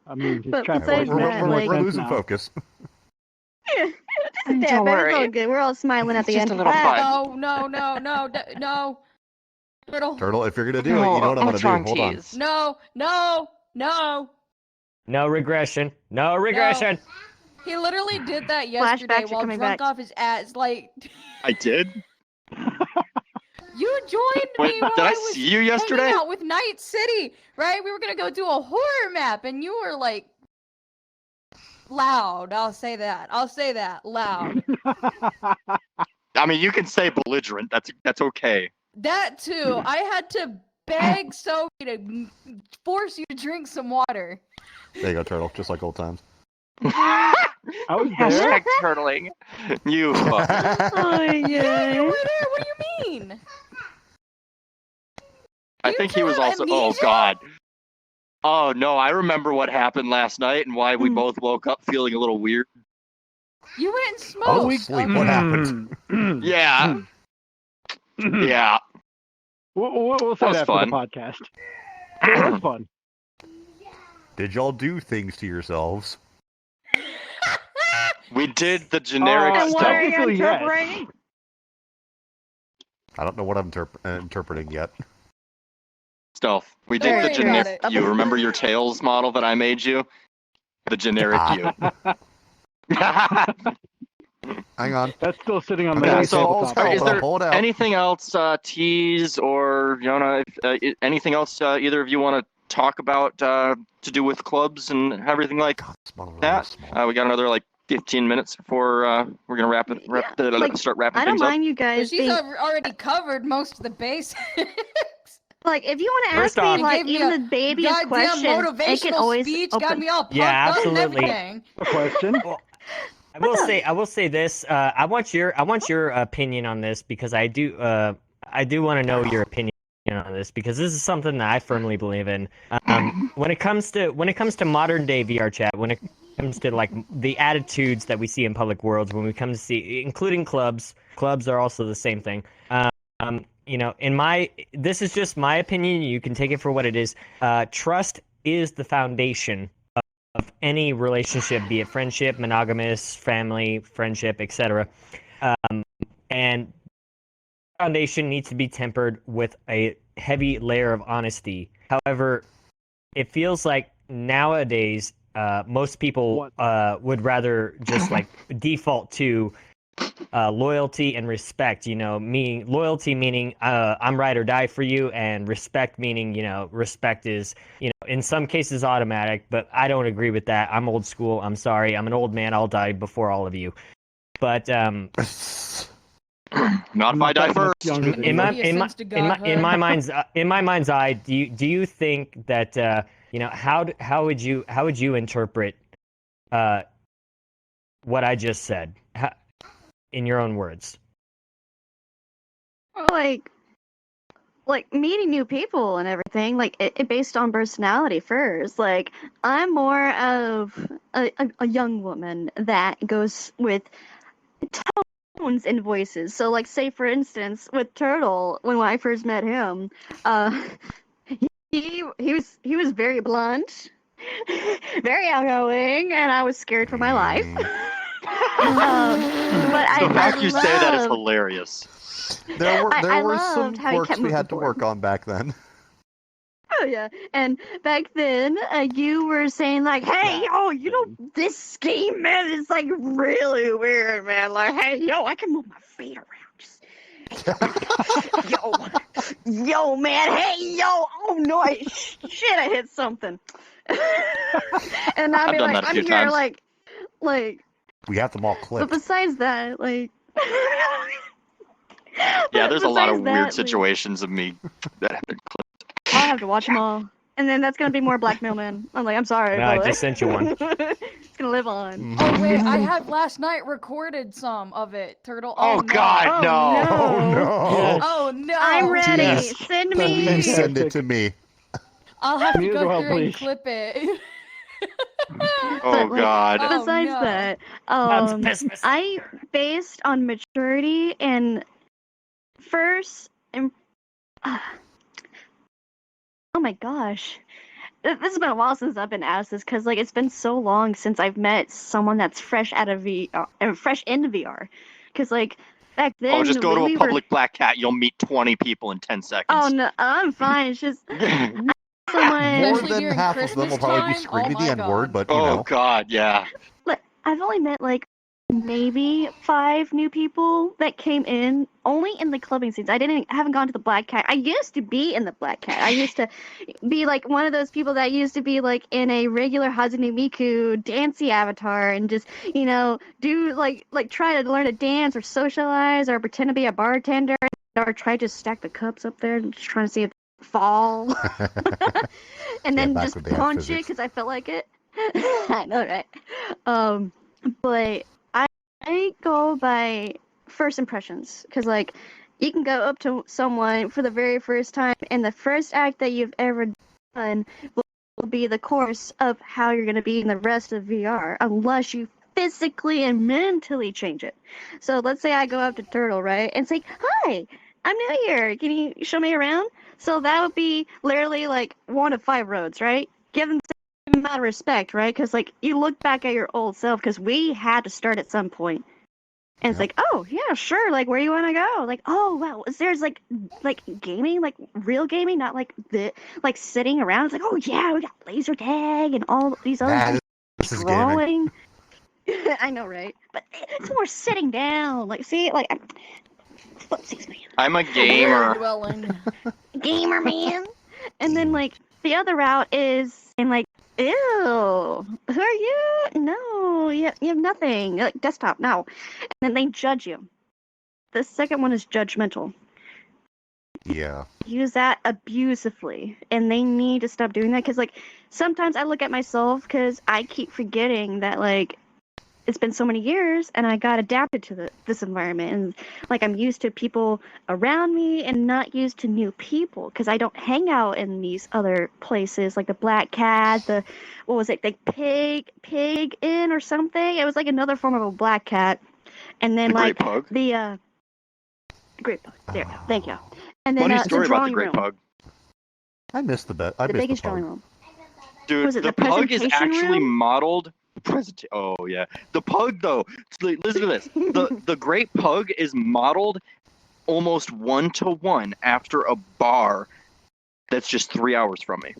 I mean, just But trying to besides make that, more like- we're sense losing now. focus. Yeah, just a Don't tad, but it's all worry. good. We're all smiling at the Just end. a little Ah, fun. No. Turtle. Turtle, if you're gonna do it, you know what I'm gonna do. Hold on. No. No regression. No regression. He literally did that Flashbacks yesterday are while coming drunk back. off his ass. Like, I did? you joined Wait, me while did I was see you yesterday? hanging out with Night City, right? We were gonna go do a horror map, and you were like loud. I'll say that. Loud. I mean, you can say belligerent. That's okay. That too. I had to beg Sobe to force you to drink some water. There you go, Turtle. Just like old times. I was there. Hashtag turtling. You fuck. oh, Yeah, you yeah. were there. What do you mean? I You think he two was have also. Oh amnesia? God. Oh no, I remember what happened last night and why we Hmm. both woke up feeling a little weird. You went and smoked. I was asleep. What happened? Yeah, yeah. We'll say was that fun. for the podcast. It was fun. Did y'all do things to yourselves? We did the generic And what are you Technically, yes. interpreting? I don't know what I'm interpreting yet. stealth. We Don't did the worry generic. about it. You remember your Tails model that I made you? The generic you. Hang on. That's still sitting on I'm the gonna nice so- Saul's tabletop. is help. there Hold out. Anything else, tease or anything else either of you want to talk about to do with clubs and everything like This bottle really that? is small. We got another like 15 minutes before we're gonna start wrapping I don't things up. mind you guys She's being already covered most of the basics. like, if you want to First ask off- me like You gave me even a the baby's Goddamn question, it can motivational always speech open. got me all pumped Yeah, up and absolutely. everything. A question. I will say this. I want your opinion on this because I do want to know your opinion on this because this is something that I firmly believe in. When it comes to modern day VR chat, when it comes to like the attitudes that we see in public worlds, when we come to see, including clubs are also the same thing. You know, this is just my opinion. You can take it for what it is. Trust is the foundation of any relationship, be it friendship, monogamous, family, friendship, etc. And foundation needs to be tempered with a heavy layer of honesty. However, it feels like nowadays, most people would rather just like default to loyalty and respect. Meaning loyalty meaning I'm ride or die for you, and respect meaning respect is in some cases automatic. But I don't agree with that. I'm old school. I'm sorry. I'm an old man. I'll die before all of you. But not if I die first. In my mind's eye, do you think that how would you interpret what I just said in your own words? Like meeting new people and everything, like it based on personality first. Like I'm more of a young woman that goes with tones and voices. So like say for instance with Turtle, when I first met him, he was very blunt, very outgoing, and I was scared for my life. But The fact you say that is loved- hilarious. There were some loved how he quirks kept we had moving to work on back then. Oh yeah, and back then you were saying like, "Hey, yo, this scheme, man, is like really weird, man. Like, hey, yo, I can move my feet around. Just, yo, man, hey, yo, oh no, shit, I hit something." And I'd be like, I'm here, times. like. We have them all clipped. But besides that, like. Yeah, there's a lot of weird like, situations of me that have been clipped. I'll have to watch them all. And then that's gonna be more blackmail, man. I'm like, I'm sorry. No, I but just sent you one. It's gonna live on. Oh wait, I have last night recorded some of it, Turtle. Oh, no. God, no. Oh no! Oh no! I'm ready. Yes. Send Please me. send it to me. I'll have to Me as go well, through and please. clip it. Oh, like, God. Besides no. that, That's Christmas. I based on maturity and first and oh my gosh. This has been a while since I've been asked this because like it's been so long since I've met someone that's fresh out of fresh into VR. Because like back then, Just go to we a public black cat. You'll meet 20 people in 10 seconds. Oh no, I'm fine. It's just someone. More Especially than during half of them will Christmas probably be time? screaming Oh the my N-word, God. but you know. God, yeah. Like, I've only met like maybe 5 new people that came in only in the clubbing scenes. I haven't gone to the Black Cat. I used to be in the Black Cat. I used to be like one of those people that used to be like in a regular Hazune Miku dancey avatar and just do like try to learn to dance or socialize or pretend to be a bartender or try to stack the cups up there and just trying to see if they fall and then just punch it because I felt like it. I know, right? But I go by first impressions because like you can go up to someone for the very first time and the first act that you've ever done will be the course of how you're going to be in the rest of VR unless you physically and mentally change it. So let's say I go up to Turtle, right, and say, "Hi, I'm new here. Can you show me around?" So that would be literally like 1 of 5 roads, right? Give them amount of respect, right? Because like you look back at your old self because we had to start at some point, and it's like, oh yeah, sure, like where you want to go? Like, oh wow, there's like gaming, like real gaming, not like sitting around. It's like, oh yeah, we got laser tag and all these other things. This is gaming. I know, right? But it's more sitting down. Like, see, like footsies, man. I'm a gamer. Gamer, man. And then like the other route is and like, ew, who are you? No, you have nothing. Like desktop, no. And then they judge you. The second one is judgmental. Yeah. Use that abusively, and they need to stop doing that because like sometimes I look at myself because I keep forgetting that like it's been so many years and I got adapted to this environment and like I'm used to people around me and not used to new people because I don't hang out in these other places like the Black Cat, the what was it, like Pig Inn or something. It was like another form of a Black Cat, and then the like Great Pug. the Great Pug. There, thank you. And then Funny story the about the Great room. Pug. I missed the bet. I The missed biggest the drawing pug. room. Dude, Was it the the pug is presentation actually room? modeled. Oh yeah, the pug though. Listen to this. The Great Pug is modeled almost 1-to-1 after a bar that's just 3 hours from me.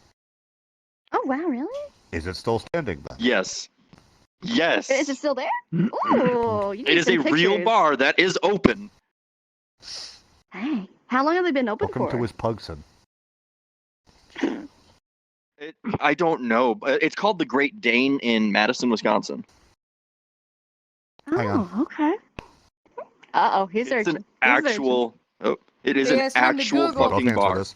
Oh wow, really? Is it still standing then? Yes. Yes. Is it still there? Ooh, you It need is a some real pictures. bar that is open. Hey, how long have they been open Welcome for? to his Pugson. I don't know. But it's called the Great Dane in Madison, Wisconsin. Hang on. Oh, okay. Uh-oh, he's It's searching. an actual. Oh, it is Yeah, an it's time to actual Google. Both fucking hands for bar. this.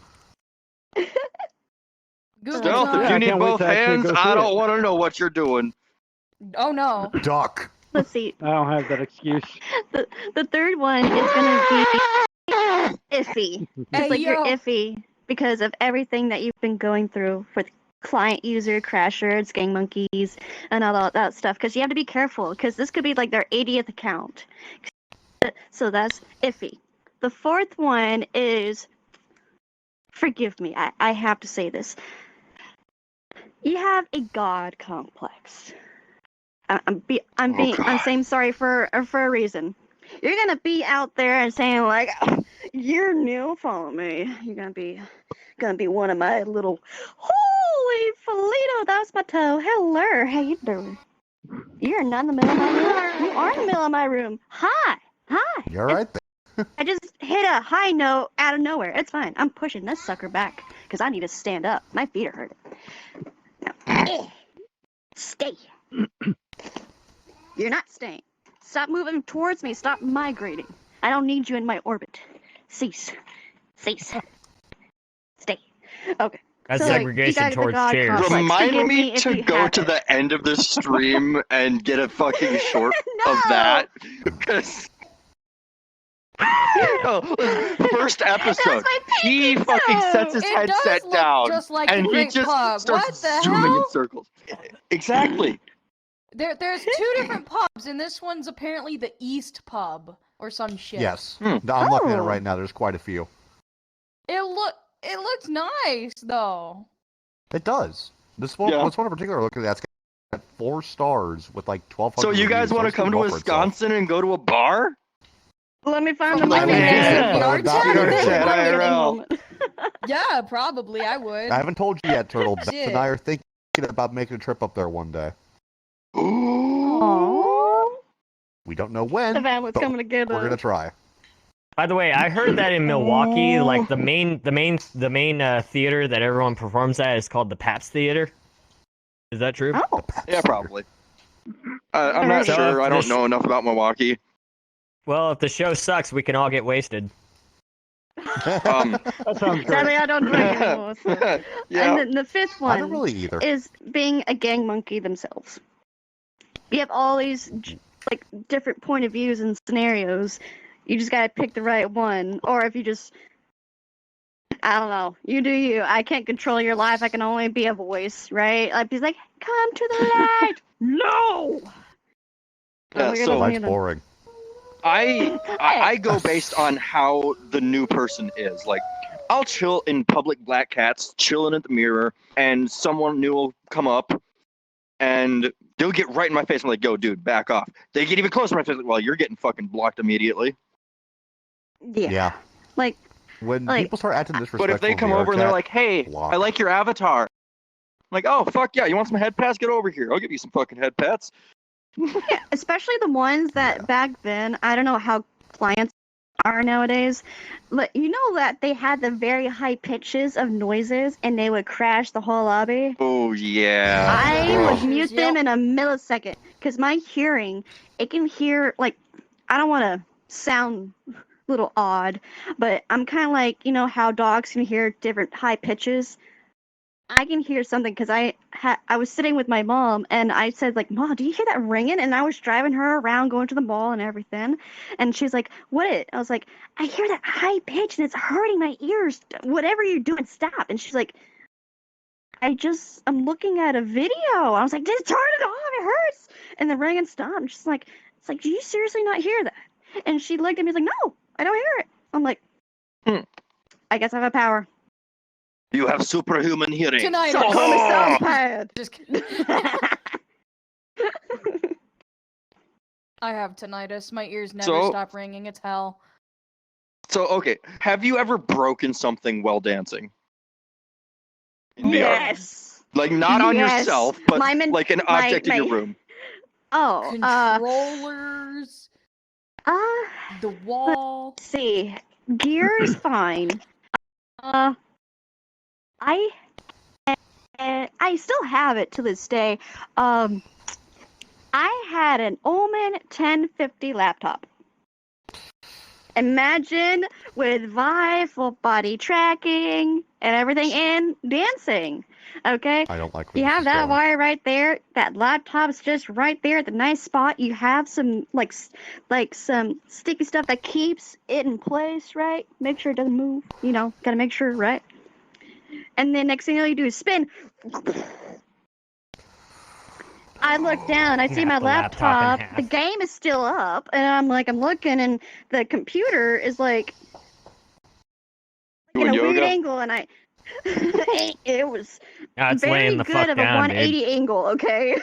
Google Stealth, if Yeah, you I need can't wait both to actually hands, go I through don't it. want to know what you're doing. Oh no. Duck. Let's see. I don't have that excuse. The third one is gonna be iffy. Just Hey, like you're yo. iffy because of everything that you've been going through for the client user, crashers, gang monkeys, and all that stuff. Because you have to be careful, because this could be like their 80th account. So that's iffy. The fourth one is, forgive me, I have to say this. You have a god complex. I'm saying sorry for a reason. You're gonna be out there and saying like, "You're new, follow me." You're gonna be one of my little. Holy Felito, that was my toe. Hello, how you doing? You're not in the middle of my room. You are in the middle of my room. Hi. You're right there. I just hit a high note out of nowhere. It's fine. I'm pushing this sucker back because I need to stand up. My feet are hurting. Now, stay. You're not staying. Stop moving towards me. Stop migrating. I don't need you in my orbit. Cease. Stay. Okay. That's So, segregation you got the towards God chairs. complex. Remind Forgive me if to you go have to it. the end of the stream and get a fucking short No! of that. Because first episode, my he pinky fucking toe! sets his It headset does look down just like and the he Great just Pug. starts What the zooming in hell? circles. Exactly. There's two different pubs, and this one's apparently the East Pub or some shit. Yes. Hmm. No, I'm looking at it Oh. right now. There's quite a few. It looks nice though. It does. This one, Yeah. this one in particular, looking at, it's got 4 stars with like 1,200. So you guys want to come to Wisconsin and go to a bar? Let me find the Living money. next to Yeah. VRChat? VRChat IRL. Yeah, probably I would. I haven't told you yet, Turtle. Beth Shit. and I are thinking about making a trip up there one day. Aww. We don't know when, The family's but coming to get we're us. gonna try. By the way, I heard that in Milwaukee, like the main theater that everyone performs at is called the Pats Theater. Is that true? Oh. Yeah, probably. I'm not So sure. if I don't this- know enough about Milwaukee. Well, if the show sucks, we can all get wasted. That sounds Sadly, great. I don't drink anymore. So. Yeah. And then the fifth I one don't really either. is being a gang monkey themselves. You have all these like different point of views and scenarios. You just gotta pick the right one, or if you just, I don't know, you do you. I can't control your life. I can only be a voice, right? Like he's like, come to the light. No. Yeah, we're gonna so do Life's them. boring. I go based on how the new person is. Like, I'll chill in public black cats, chilling at the mirror, and someone new will come up, and they'll get right in my face. I'm like, yo, dude, back off. They get even closer to my face. Like, well, you're getting fucking blocked immediately. Yeah. Like, When like- people start acting disrespectful, But if they in come over and they're VRChat, like, hey, block. I like your avatar. I'm like, oh, fuck yeah, you want some head pats? Get over here. I'll give you some fucking head pats. yeah, especially the ones that Yeah. back then, I don't know how clients are nowadays, but you know that they had the very high pitches of noises and they would crash the whole lobby. Oh, yeah. I Ugh. would mute them in a millisecond because my hearing, it can hear, like, I don't want to sound a little odd, but I'm kind of like, you know how dogs can hear different high pitches? I can hear something because I was sitting with my mom and I said like, Mom, do you hear that ringing? And I was driving her around, going to the mall and everything, and she's like, what? I was like, I hear that high pitch and it's hurting my ears. Whatever you're doing, stop. And she's like, I'm looking at a video. I was like, just turn it off. It hurts. And the ringing stopped. And she's like, it's like, do you seriously not hear that? And she looked at me like, no, I don't hear it. I'm like, I guess I have a power. You have superhuman hearing. Tonight. So call me SoundPad. Just kidding. I have tinnitus. My ears never So- stop ringing. It's hell. So, okay, have you ever broken something while dancing? In VR? Yes. Like not on Yes. yourself, but Mine- like an object in your room. Oh, Controllers, the wall. let's see. Gear is fine. I still have it to this day. I had an Omen 1050 laptop. Imagine with Vive, full body tracking, and everything, and dancing. Okay? I don't like. You have that wire right there. That laptop's just right there at the nice spot. You have some like some sticky stuff that keeps it in place, right? Make sure it doesn't move. You know, gotta make sure, right? And then next thing you know, you do is spin. I look down, I see my Snap the laptop in laptop, half. the game is still up, and I'm looking, and the computer is like in Doing a weird yoga? angle, and it was It's very laying the good fuck of a down, 180 dude. angle, okay?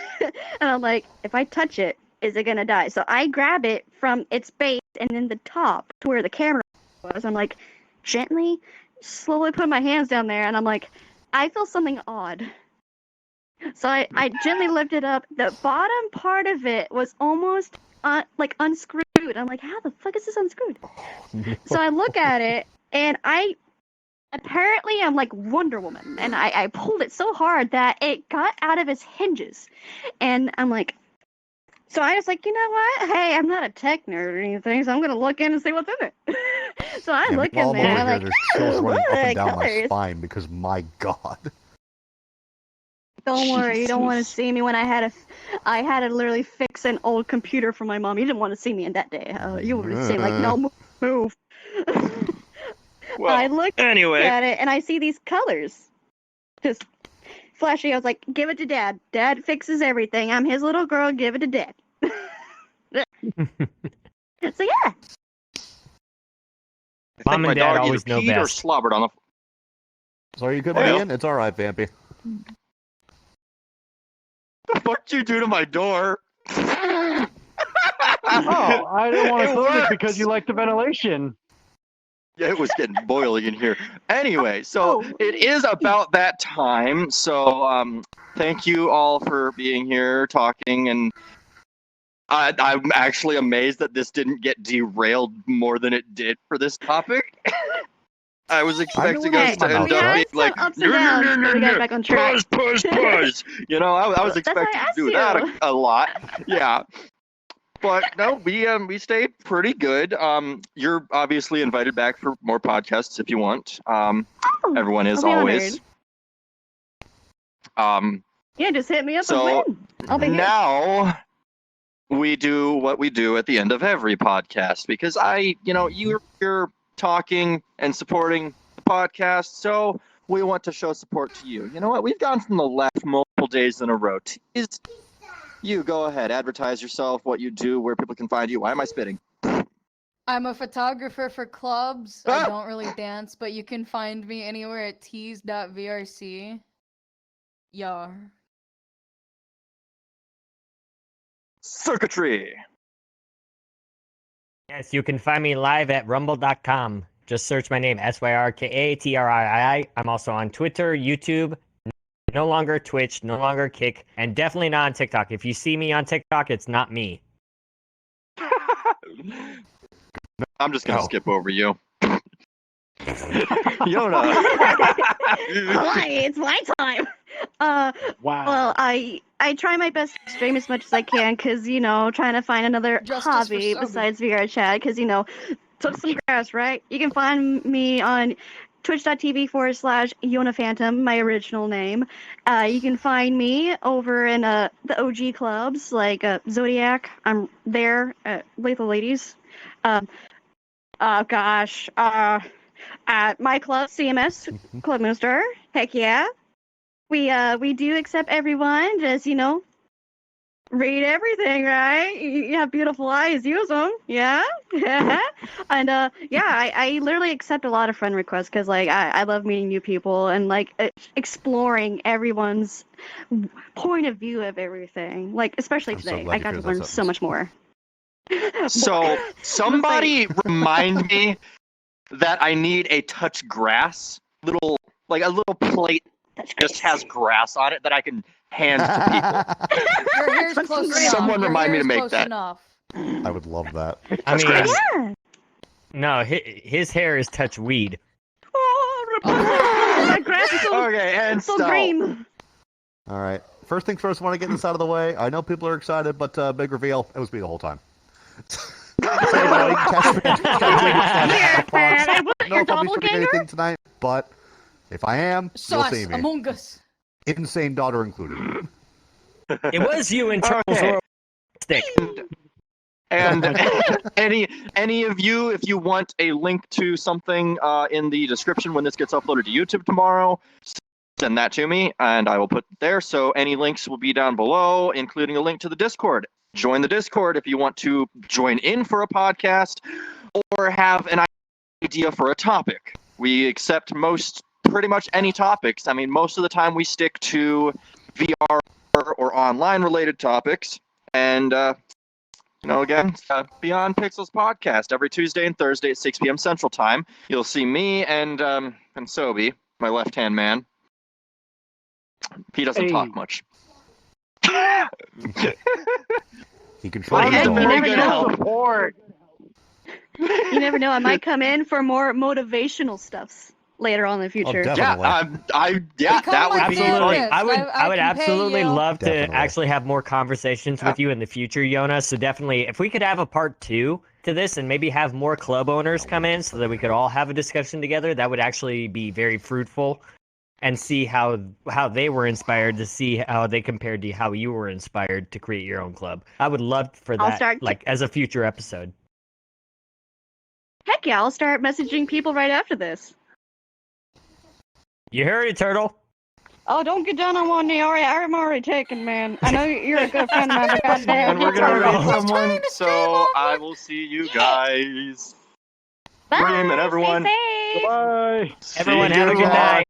And I'm like, if I touch it, is it gonna die? So I grab it from its base and then the top to where the camera was. I'm like, gently, slowly put my hands down there, and I'm like, I feel something odd. So I gently lifted up. The bottom part of it was almost like unscrewed. I'm like, how the fuck is this unscrewed? So I look at it, and apparently I'm like Wonder Woman, and I pulled it so hard that it got out of its hinges. And I'm like, so I was like, you know what? Hey, I'm not a tech nerd or anything, so I'm gonna look in and see what's in it. So I look in there, and I'm like, there's chills running up and down my colors. spine because my god. Don't worry, you don't want to Jesus. see me when I had to literally fix an old computer for my mom. You didn't want to see me in that day. You would say like, no, move. Well, I looked anyway. at it and I see these colors, just flashy. I was like, give it to Dad. Dad fixes everything. I'm his little girl. Give it to Dad. So yeah. I think Mom my and Dad dog always either know peed or best. slobbered on the. So are you good, Well. Ian? It's all right, Vampy. The fuck you do to my door? Oh, I didn't want It to close it works. because you like the ventilation. Yeah, it was getting boiling in here. Anyway, so Oh. it is about that time. So thank you all for being here, talking, and I'm actually amazed that this didn't get derailed more than it did for this topic. I was expecting we're us to not end we up had being some like, ups and downs, but we got back on track. Push. You know, I was That's why I expecting to asked do you. that a lot. Yeah. But no, we stayed pretty good. You're obviously invited back for more podcasts if you want. Everyone is I'll be always. Yeah, just hit me up So and I'll be here. now we do what we do at the end of every podcast because you're talking and supporting the podcast, so we want to show support to you. You know what? We've gone from the left multiple days in a row. You go ahead, advertise yourself, what you do, where people can find you. Why am I spitting? I'm a photographer for clubs. Ah! I don't really dance, but you can find me anywhere at tees.vrc. Yeah. Circuitry. Yes, you can find me live at rumble.com. Just search my name, SYRKATRII. I'm also on Twitter, YouTube, no longer Twitch, no longer Kick, and definitely not on TikTok. If you see me on TikTok, it's not me. I'm just gonna No. skip over you. Yona. Hi, it's my time. Wow. Well, I try my best to stream as much as I can, because, trying to find another Justice for hobby Sobe. besides VRChat, because, took some grass, right? You can find me on twitch.tv/Yona Phantom, my original name. You can find me over in the OG clubs, like Zodiac. I'm there at Lethal Ladies. At my club, CMS, Club Moonstar. Heck yeah. We do accept everyone. Just, read everything, right? You have beautiful eyes, use them. Yeah. And I literally accept a lot of friend requests because I love meeting new people and exploring everyone's point of view of everything. Especially I'm so today, glad I to got hear to that learn so sentence. much more. So somebody remind me that I need a touch grass a little plate just has grass on it that I can hand to people. Your hair's close enough. Someone Your remind me hair's to make close that. Enough. I would love that. I mean, Yeah. no, his hair is touch weed. Oh, that grass is so, Okay, and so so green. All right. First things first, I want to get this out of the way. I know people are excited, but big reveal. It was me the whole time. No, Your if I'll be streaming doppelganger? anything tonight, but if I am, you'll Sus, see me. Among Us. Insane daughter included. It was you in Turtles Okay. Royal Stick. And any of you, if you want a link to something in the description when this gets uploaded to YouTube tomorrow, send that to me and I will put it there. So any links will be down below, including a link to the Discord. Join the Discord if you want to join in for a podcast or have an idea for a topic. We accept pretty much any topics. I mean, most of the time we stick to VR or online related topics. And, again, Beyond Pixels podcast every Tuesday and Thursday at 6 p.m. Central Time. You'll see me and Sobe, my left-hand man. He doesn't talk much. He controls But his he's dog. very never good know. help. You never know. I might come in for more motivational stuffs later on in the future. definitely. That would be Absolutely. Yes, I would I can pay absolutely you. love to Definitely. actually have more conversations with you in the future, Jonas. So definitely, if we could have a part 2 to this and maybe have more club owners come in so that we could all have a discussion together, that would actually be very fruitful. And see how they were inspired, to see how they compared to how you were inspired to create your own club. I would love for I'll that, start- like as a future episode. Heck yeah, I'll start messaging people right after this. You heard it, Turtle. Oh, don't get down on one knee. I'm already taken, man. I know you're a good friend of mine, but goddamn. And we're gonna Turtle. read someone, so I will see you guys. Bye. Brilliant, everyone. Stay safe. Bye. Everyone, See have a you good on night.